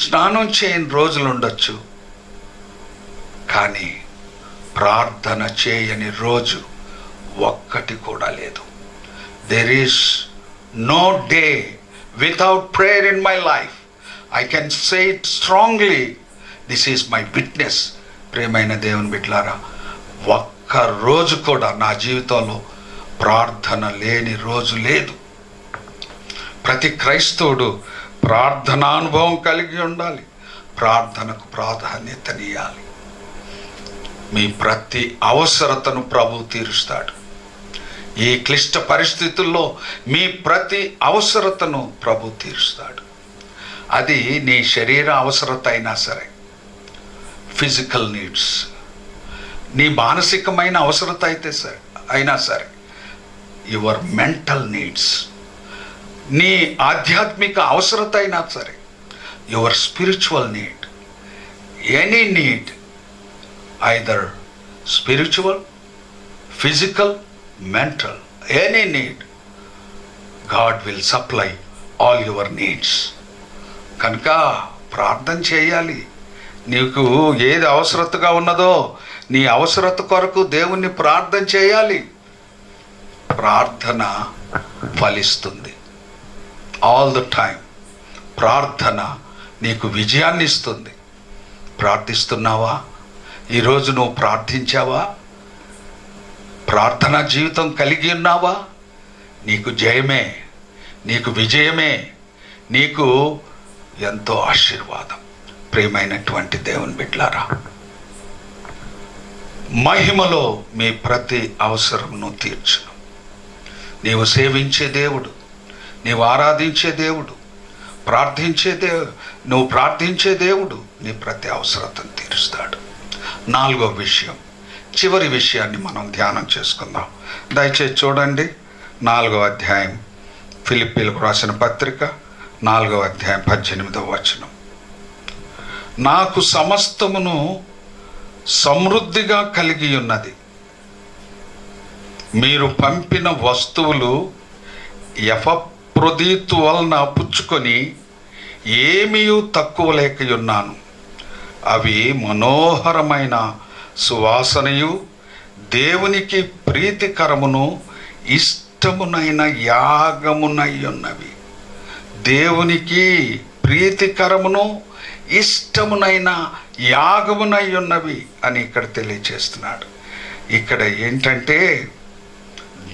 స్నానం చేయని రోజులు ఉండొచ్చు, కానీ ప్రార్థన చేయని రోజు ఒక్కటి కూడా లేదు. There is no day without prayer in my life. I can say it strongly. This is my witness. ప్రియమైన దేవుని బిడ్డలారా, ఒక్క రోజు కూడా నా జీవితంలో ప్రార్థన లేని రోజు లేదు. ప్రతి క్రైస్తవుడు ప్రార్థనానుభవం కలిగి ఉండాలి. ప్రార్థనకు ప్రాధాన్యతనియాలి. మీ ప్రతి అవసరతను ప్రభువు తీరుస్తాడు. ఈ క్లిష్ట పరిస్థితుల్లో మీ ప్రతి అవసరతను ప్రభు తీరుస్తాడు. అది నీ శరీర అవసరత అయినా సరే, ఫిజికల్ నీడ్స్, నీ మానసికమైన అవసరత అయితే సరే అయినా సరే, యువర్ మెంటల్ నీడ్స్, నీ ఆధ్యాత్మిక అవసరత అయినా సరే, your spiritual need, any need, either spiritual, physical, mental, any need, God will supply all your needs. కనుక ప్రార్థన చేయాలి. నీకు ఏది అవసరతగా ఉన్నదో నీ అవసరత కొరకు దేవుణ్ణి ప్రార్థన చేయాలి. ప్రార్థన ఫలిస్తుంది. ఆల్ ద టైం ప్రార్థన నీకు విజయాన్ని ఇస్తుంది. ప్రార్థిస్తున్నావా? ఈరోజు నువ్వు ప్రార్థించావా? ప్రార్థనా జీవితం కలిగి ఉన్నావా? నీకు జయమే, నీకు విజయమే, నీకు ఎంతో ఆశీర్వాదం. ప్రియమైనటువంటి దేవుని బిడ్డలారా, మహిమలో మీ ప్రతి అవసరమును తీర్చును. నీవు సేవించే దేవుడు, నీవు ఆరాధించే దేవుడు, నువ్వు ప్రార్థించే దేవుడు నీ ప్రతి అవసరతను తీరుస్తాడు. 4వ విషయం, చివరి విషయాన్ని మనం ధ్యానం చేసుకుందాం. దయచేసి చూడండి, 4వ అధ్యాయం, ఫిలిప్పీలకు రాసిన పత్రిక 4వ అధ్యాయం 18వ వచనం. నాకు సమస్తమును సమృద్ధిగా కలిగి ఉన్నది. మీరు పంపిన వస్తువులు ఎపఫ్రోదితు వలన పుచ్చుకొని ఏమీ తక్కువ లేకయున్నాను. అవి మనోహరమైన సువాసనయు దేవునికి ప్రీతికరమును ఇష్టమునైన యాగమునై ఉన్నవి. దేవునికి ప్రీతికరమును ఇష్టమునైన యాగమునై ఉన్నవి అని ఇక్కడ తెలియచేస్తున్నాడు. ఇక్కడ ఏంటంటే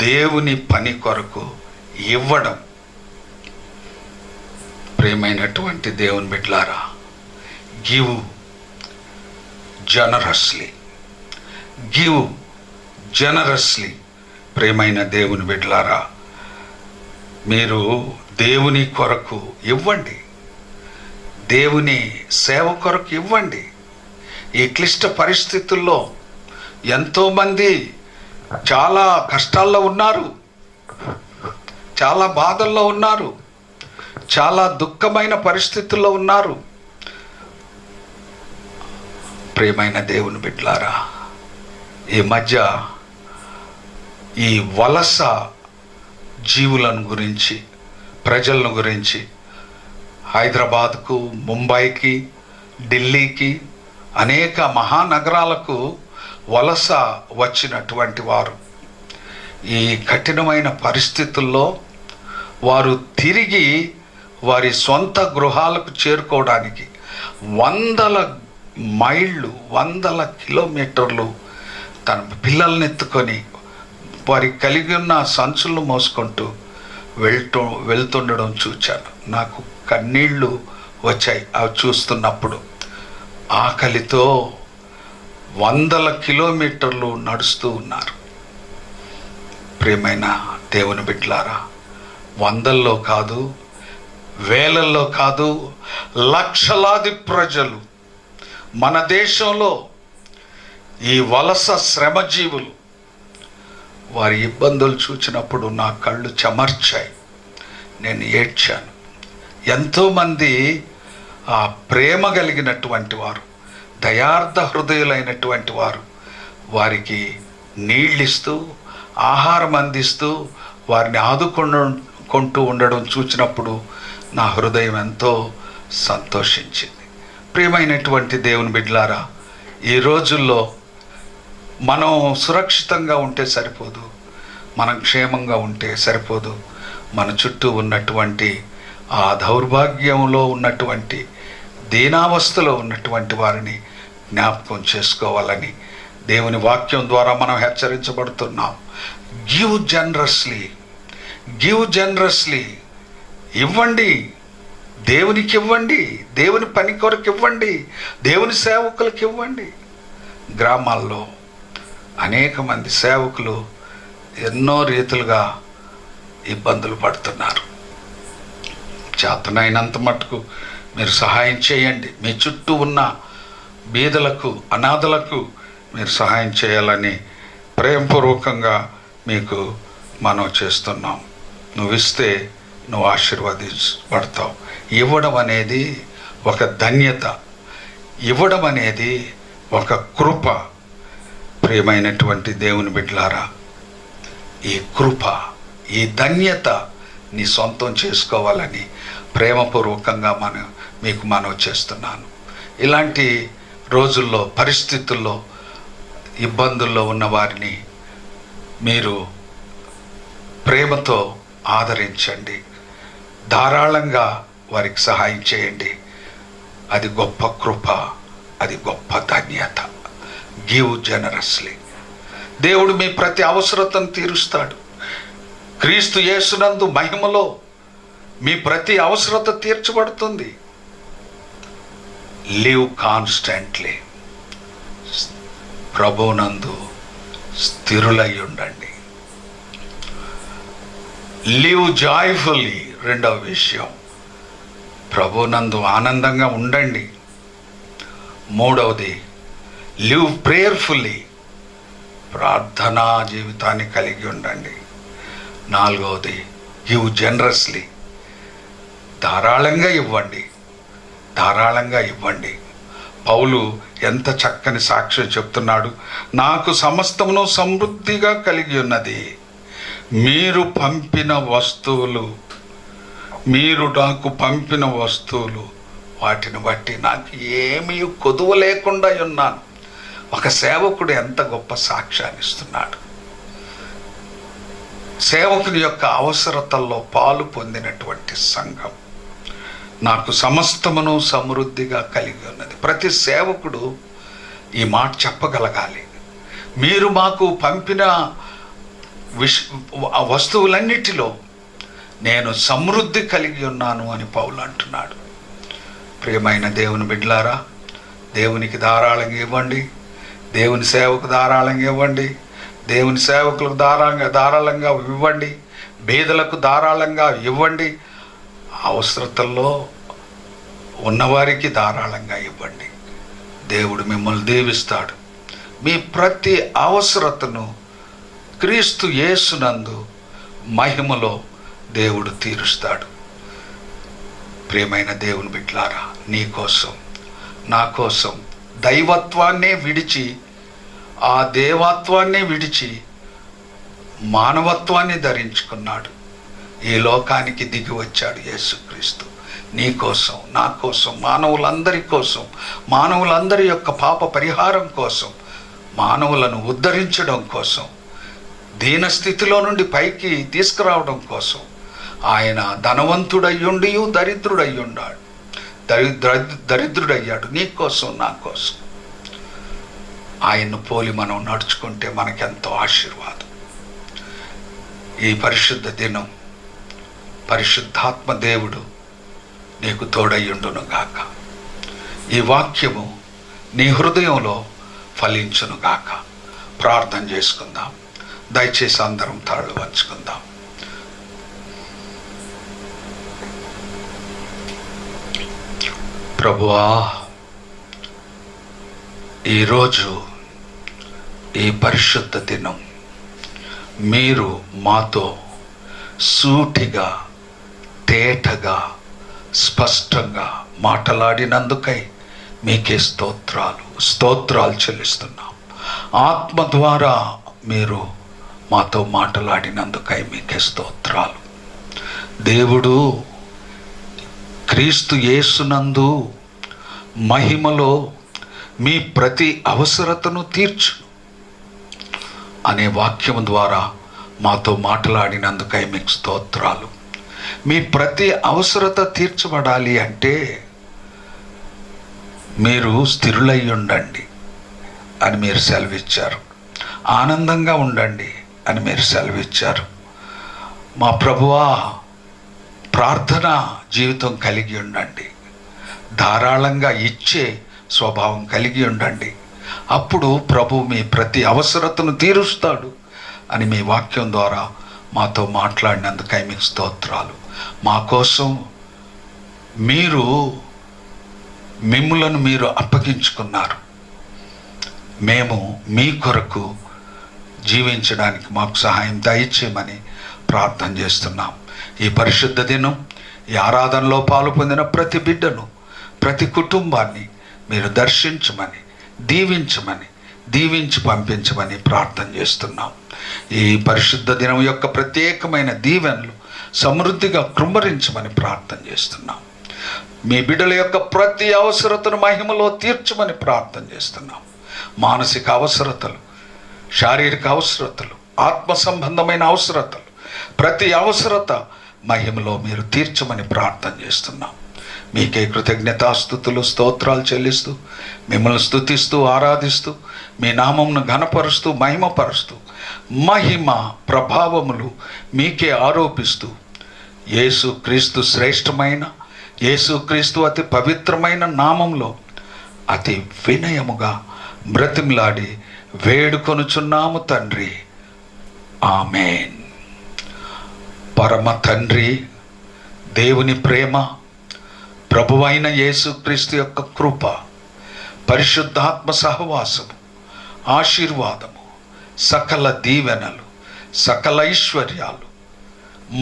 దేవుని పని కొరకు ఇవ్వడం. ప్రియమైనటువంటి దేవుని బిడ్డలారా, గివ్ జనరస్లీ, గివ్ జనరస్లీ. ప్రియమైన దేవుని బిడ్డలారా, మీరు దేవుని కొరకు ఇవ్వండి, దేవుని సేవ కొరకు ఇవ్వండి. ఈ క్లిష్ట పరిస్థితుల్లో ఎంతోమంది చాలా కష్టాల్లో ఉన్నారు, చాలా బాధల్లో ఉన్నారు, చాలా దుఃఖమైన పరిస్థితుల్లో ఉన్నారు. ప్రియమైన దేవుని బిడ్డలారా, ఈ మధ్య ఈ వలస జీవులను గురించి, ప్రజలను గురించి హైదరాబాద్కు, ముంబైకి, ఢిల్లీకి, అనేక మహానగరాలకు వలస వచ్చినటువంటి వారు ఈ కఠినమైన పరిస్థితుల్లో వారు తిరిగి వారి సొంత గృహాలకు చేరుకోవడానికి వందల మైళ్ళు, వందల కిలోమీటర్లు తన పిల్లల్ని ఎత్తుకొని వారికి కలిగి ఉన్న సంచులను మోసుకుంటూ వెళ్తుండడం చూచాను. నాకు కన్నీళ్ళు వచ్చాయి అవి చూస్తున్నప్పుడు. ఆకలితో వందల కిలోమీటర్లు నడుస్తూ ఉన్నారు. ప్రియమైన దేవుని బిడ్డలారా, వందల్లో కాదు, వేలల్లో కాదు, లక్షలాది ప్రజలు మన దేశంలో ఈ వలస శ్రమజీవులు వారి ఇబ్బందులు చూచినప్పుడు నా కళ్ళు చెమర్చాయి, నేను ఏడ్చాను. ఎంతోమంది ఆ ప్రేమ కలిగినటువంటి వారు, దయార్థ హృదయులైనటువంటి వారు వారికి నీళ్ళిస్తూ, ఆహారం అందిస్తూ, వారిని ఆదుకుంటూ ఉండడం చూచినప్పుడు నా హృదయం ఎంతో సంతోషించింది. ప్రియమైనటువంటి దేవుని బిడ్డలారా, ఈ రోజుల్లో మనం సురక్షితంగా ఉంటే సరిపోదు, మనం క్షేమంగా ఉంటే సరిపోదు. మన చుట్టూ ఉన్నటువంటి ఆ దౌర్భాగ్యంలో ఉన్నటువంటి, దీనావస్థలో ఉన్నటువంటి వారిని జ్ఞాపకం చేసుకోవాలని దేవుని వాక్యం ద్వారా మనం హెచ్చరించబడుతున్నాం. Give generously, give generously. ఇవ్వండి, దేవునికి ఇవ్వండి, దేవుని పని కొరకు ఇవ్వండి, దేవుని సేవకులకు ఇవ్వండి. గ్రామాల్లో అనేక మంది సేవకులు ఎన్నో రీతులుగా ఇబ్బందులు పడుతున్నారు. చేతనైనంత మట్టుకు మీరు సహాయం చేయండి. మీ చుట్టూ ఉన్న బీదలకు, అనాథలకు మీరు సహాయం చేయాలని ప్రేమపూర్వకంగా మీకు మనవి చేస్తున్నాం. నువ్వు ఇస్తే నువ్వు ఆశీర్వదించబడతావు. ఇవ్వడం అనేది ఒక ధన్యత, ఇవ్వడం అనేది ఒక కృప. ప్రియమైనటువంటి దేవుని బిడ్డలారా, ఈ కృప, ఈ ధన్యత నీ సొంతం చేసుకోవాలని ప్రేమపూర్వకంగా మీకు మనవి చేస్తున్నాను. ఇలాంటి రోజుల్లో, పరిస్థితుల్లో, ఇబ్బందుల్లో ఉన్న వారిని మీరు ప్రేమతో ఆదరించండి, ధారాళంగా వారికి సహాయం చేయండి. అది గొప్ప కృప, అది గొప్ప ధన్యత. Give generously. దేవుడు మీ ప్రతి అవసరతను తీరుస్తాడు. క్రీస్తు యేసునందు మహిమలో మీ ప్రతి అవసరత తీర్చబడుతుంది. Live constantly. ప్రభువునందు స్థిరులై ఉండండి. Live joyfully. రెండవ విషయం, ప్రభువునందు ఆనందంగా ఉండండి. మూడవది, లివ్ ప్రేయర్ఫుల్లీ. ప్రార్థనా జీవితాన్ని కలిగి ఉండండి. నాలుగవది, గివ్ జనరస్లీ. ధారాళంగా ఇవ్వండి, ధారాళంగా ఇవ్వండి. పౌలు ఎంత చక్కని సాక్ష్యం చెప్తున్నాడు. నాకు సమస్తమును సమృద్ధిగా కలిగి ఉన్నది. మీరు నాకు పంపిన వస్తువులు వాటిని బట్టి నాకు ఏమీ కొదువ లేకుండా ఉన్నాను. ఒక సేవకుడు ఎంత గొప్ప సాక్ష్యాన్ని ఇస్తున్నాడు. సేవకుని యొక్క అవసరతల్లో పాలు పొందినటువంటి సంఘం, నాకు సమస్తమును సమృద్ధిగా కలిగి ఉన్నది. ప్రతి సేవకుడు ఈ మాట చెప్పగలగాలి. మీరు మాకు పంపిన వస్తువులన్నిటిలో నేను సమృద్ధి కలిగి ఉన్నాను అని పౌలు అంటున్నాడు. ప్రియమైన దేవుని బిడ్డలారా, దేవునికి ధారాళంగా ఇవ్వండి, దేవుని సేవకు ధారాళంగా ఇవ్వండి, దేవుని సేవకులకు ధారాళంగా ఇవ్వండి, బీదలకు ధారాళంగా ఇవ్వండి, అవసరతల్లో ఉన్నవారికి ధారాళంగా ఇవ్వండి. దేవుడు మిమ్మల్ని దీవిస్తాడు. మీ ప్రతి అవసరతను క్రీస్తు యేసునందు మహిమలో దేవుడు తీరుస్తాడు. ప్రియమైన దేవుని బిడ్డలారా, నీ కోసం నా కోసం దైవత్వాన్నే విడిచి, ఆ దేవత్వాన్నే విడిచి మానవత్వాన్ని ధరించుకున్నాడు. ఈ లోకానికి దిగి వచ్చాడు యేసుక్రీస్తు. నీ కోసం, నా కోసం, మానవులందరి కోసం, మానవులందరి యొక్క పాప పరిహారం కోసం, మానవులను ఉద్ధరించడం కోసం, దీనస్థితిలో నుండి పైకి తీసుకురావడం కోసం ఆయన ధనవంతుడయ్యుండి దరిద్రుడయ్యున్నాడు, దరిద్రుడయ్యాడు నీ కోసం, నా కోసం. ఆయన్ను పోలి మనం నడుచుకుంటే మనకెంతో ఆశీర్వాదం. ఈ పరిశుద్ధ దినం పరిశుద్ధాత్మ దేవుడు నీకు తోడయ్యుండును గాక. ఈ వాక్యము నీ హృదయంలో ఫలించును గాక. ప్రార్థన చేసుకుందాం. దయచేసి అందరం తాళ్ళు వంచుకుందాం. ప్రభువా, ఈరోజు ఈ పరిశుద్ధ దినం మీరు మాతో సూటిగా, తేటగా, స్పష్టంగా మాట్లాడినందుకై మీకే స్తోత్రాలు చెల్లిస్తున్నాం. ఆత్మ ద్వారా మీరు మాతో మాట్లాడినందుకై మీకే స్తోత్రాలు. దేవుడు క్రీస్తు యేసునందు మహిమలో మీ ప్రతి అవసరతను తీర్చు అనే వాక్యం ద్వారా మాతో మాట్లాడినందుకై మీకు స్తోత్రాలు. మీ ప్రతి అవసరత తీర్చబడాలి అంటే మీరు స్థిరులై ఉండండి అని మీరు సెలవిచ్చారు. ఆనందంగా ఉండండి అని మీరు సెలవిచ్చారు. మా ప్రభువా, ప్రార్థన జీవితం కలిగి ఉండండి, ధారాళంగా ఇచ్చే స్వభావం కలిగి ఉండండి. అప్పుడు ప్రభు మీ ప్రతి అవసరతను తీరుస్తాడు అని మీ వాక్యం ద్వారా మాతో మాట్లాడినందుకై మీకు స్తోత్రాలు. మా కోసం మిమ్ములను మీరు అప్పగించుకున్నారు. మేము మీ కొరకు జీవించడానికి మాకు సహాయం దయచేయమని ప్రార్థన చేస్తున్నాం. ఈ పరిశుద్ధ దినం ఈ ఆరాధనలో పాలు పొందిన ప్రతి బిడ్డను, ప్రతి కుటుంబాన్ని మీరు దర్శించమని, దీవించి పంపించమని ప్రార్థన చేస్తున్నాం. ఈ పరిశుద్ధ దినం యొక్క ప్రత్యేకమైన దీవెనలు సమృద్ధిగా కృమ్మరించమని ప్రార్థన చేస్తున్నాం. మీ బిడ్డల యొక్క ప్రతి అవసరతను మహిమలో తీర్చమని ప్రార్థన చేస్తున్నాం. మానసిక అవసరతలు, శారీరక అవసరతలు, ఆత్మ సంబంధమైన అవసరతలు, ప్రతి అవసరత మహిమలో మీరు తీర్చమని ప్రార్థన చేస్తున్నాం. మీకే కృతజ్ఞతాస్తుతులు, స్తోత్రాలు చెల్లిస్తూ, మిమ్మల్ని స్తుతిస్తూ, ఆరాధిస్తూ, మీ నామమును ఘనపరుస్తూ, మహిమపరుస్తూ, మహిమ ప్రభావములు మీకే ఆరోపిస్తూ, యేసుక్రీస్తు శ్రేష్టమైన, యేసుక్రీస్తు అతి పవిత్రమైన నామంలో అతి వినయముగా బ్రతిమలాడి వేడుకొనుచున్నాము తండ్రి. ఆమేన్. పరమ తండ్రి దేవుని ప్రేమ, ప్రభువైన యేసుక్రీస్తు యొక్క కృప, పరిశుద్ధాత్మ సహవాసము, ఆశీర్వాదము, సకల దీవెనలు, సకల ఐశ్వర్యాలు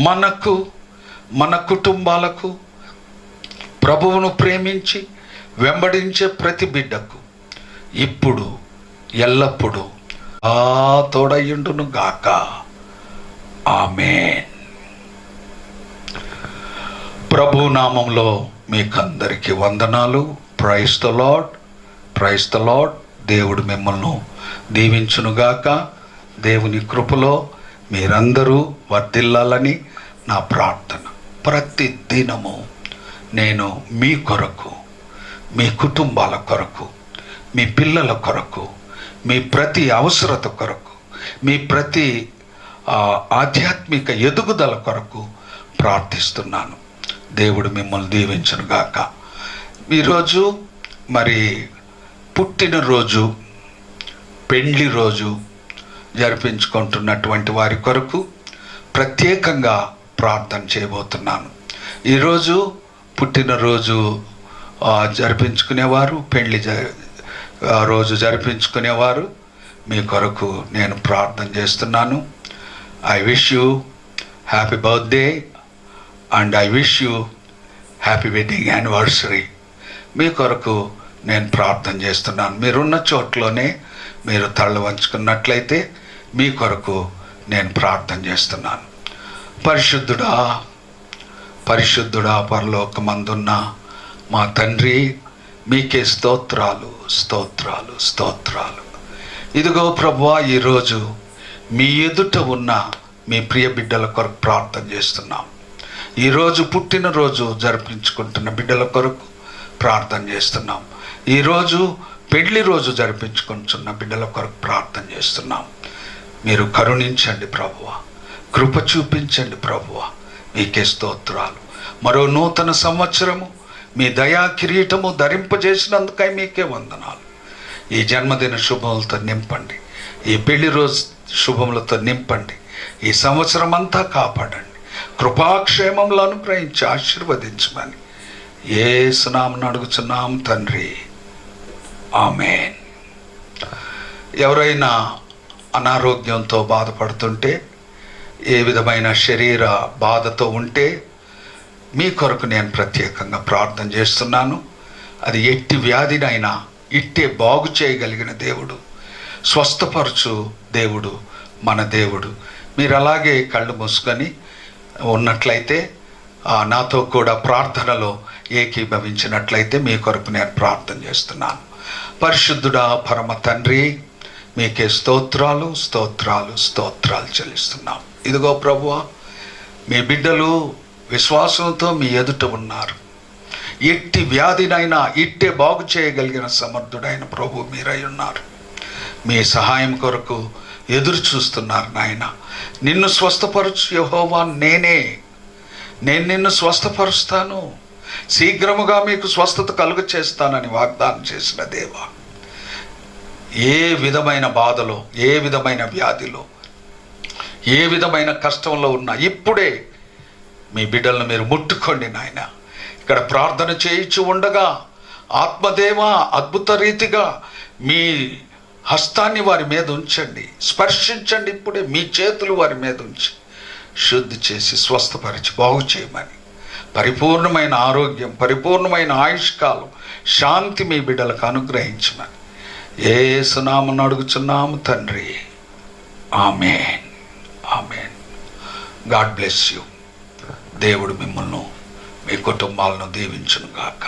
మనకు, మన కుటుంబాలకు, ప్రభువును ప్రేమించి వెంబడించే ప్రతి బిడ్డకు ఇప్పుడు ఎల్లప్పుడూ తోడయ్యుండును గాక. ఆమేన్. ప్రభు నామంలో మీకందరికీ వందనాలు. Praise the lord, praise the lord. దేవుడు మిమ్మల్ని దీవించునుగాక. దేవుని కృపలో మీరందరూ వర్ధిల్లాలని నా ప్రార్థన. ప్రతి దినము నేను మీ కొరకు, మీ కుటుంబాల కొరకు, మీ పిల్లల కొరకు, మీ ప్రతి అవసరత కొరకు, మీ ప్రతి ఆధ్యాత్మిక ఎదుగుదల కొరకు ప్రార్థిస్తున్నాను. దేవుడు మిమ్మల్ని దీవించునుగాక. ఈరోజు మరి పుట్టినరోజు, పెండ్లి రోజు జరిపించుకుంటున్నటువంటి వారి కొరకు ప్రత్యేకంగా ప్రార్థన చేయబోతున్నాను. ఈరోజు పుట్టినరోజు జరిపించుకునేవారు, పెళ్లి రోజు జరిపించుకునేవారు, మీ కొరకు నేను ప్రార్థన చేస్తున్నాను. I wish you happy birthday and I wish you happy wedding anniversary. మీ కొరకు నేను ప్రార్థన చేస్తున్నాను. మీరున్న చోట్లోనే మీరు తళ్ళు వంచుకున్నట్లయితే మీ కొరకు నేను ప్రార్థన చేస్తున్నాను. పరిశుద్ధుడా, పరిశుద్ధుడా, పరలోకమందున్న మా తండ్రి, మీకే స్తోత్రాలు, స్తోత్రాలు, స్తోత్రాలు. ఇదిగో ప్రభువా, ఈరోజు మీ ఎదుట ఉన్న మీ ప్రియ బిడ్డల కొరకు ప్రార్థన చేస్తున్నాం. ఈరోజు పుట్టినరోజు జరిపించుకుంటున్న బిడ్డల కొరకు ప్రార్థన చేస్తున్నాం. ఈరోజు పెళ్లి రోజు జరిపించుకుంటున్న బిడ్డల కొరకు ప్రార్థన చేస్తున్నాం. మీరు కరుణించండి ప్రభువా, కృప చూపించండి ప్రభువా. మీకే స్తోత్రాలు. మరో నూతన సంవత్సరము మీ దయా కిరీటము ధరింపజేసినందుకై మీకే వందనాలు. ఈ జన్మదిన శుభములతో నింపండి, ఈ పెళ్లి రోజు శుభములతో నింపండి. ఈ సంవత్సరం అంతా కాపాడండి, కృపాక్షేమములను అనుగ్రహించి ఆశీర్వదించమని యేసు నామమున అడుగుచున్నాం తండ్రి, ఆమేన్. ఎవరైనా అనారోగ్యంతో బాధపడుతుంటే, ఏ విధమైన శరీర బాధతో ఉంటే మీ కొరకు నేను ప్రత్యేకంగా ప్రార్థన చేస్తున్నాను. అది ఎట్టి వ్యాధినైనా ఇట్టే బాగు చేయగలిగిన దేవుడు, స్వస్థపరచు దేవుడు మన దేవుడు. మీరు అలాగే కళ్ళు మూసుకొని ఉన్నట్లయితే, నాతో కూడా ప్రార్థనలో ఏకీభవించినట్లయితే మీ కొరకు నేను ప్రార్థన చేస్తున్నాను. పరిశుద్ధుడా, పరమ తండ్రి, మీకే స్తోత్రాలు, స్తోత్రాలు, స్తోత్రాలు చెల్లిస్తున్నాం. ఇదిగో ప్రభువా, మీ బిడ్డలు విశ్వాసంతో మీ ఎదుట ఉన్నారు. ఎట్టి వ్యాధినైనా ఇట్టే బాగు చేయగలిగిన సమర్థుడైన ప్రభు మీరై ఉన్నారు. మీ సహాయం కొరకు ఎదురు చూస్తున్నారు నాయన. నిన్ను స్వస్థపరచు యెహోవా, నేను నిన్ను స్వస్థపరుస్తాను, శీఘ్రముగా మీకు స్వస్థత కలుగ చేస్తానని వాగ్దానం చేసిన దేవా, ఏ విధమైన బాధలో, ఏ విధమైన వ్యాధిలో, ఏ విధమైన కష్టంలో ఉన్నా ఇప్పుడే మీ బిడ్డలను మీరు ముట్టుకోండి నాయన. ఇక్కడ ప్రార్థన చేయించి ఉండగా ఆత్మదేవ అద్భుత రీతిగా మీ హస్తాన్ని వారి మీద ఉంచండి, స్పర్శించండి. ఇప్పుడే మీ చేతులు వారి మీద ఉంచి శుద్ధి చేసి స్వస్థపరిచి బాగు చేయమని, పరిపూర్ణమైన ఆరోగ్యం, పరిపూర్ణమైన ఆయుష్కాలం, శాంతి మీ బిడ్డలకు అనుగ్రహించమని యేసు నామమున అడుగుచున్నాము తండ్రి, amen, amen. God bless you. దేవుడు మిమ్మల్ని, మీ కుటుంబాలను దీవించును గాక.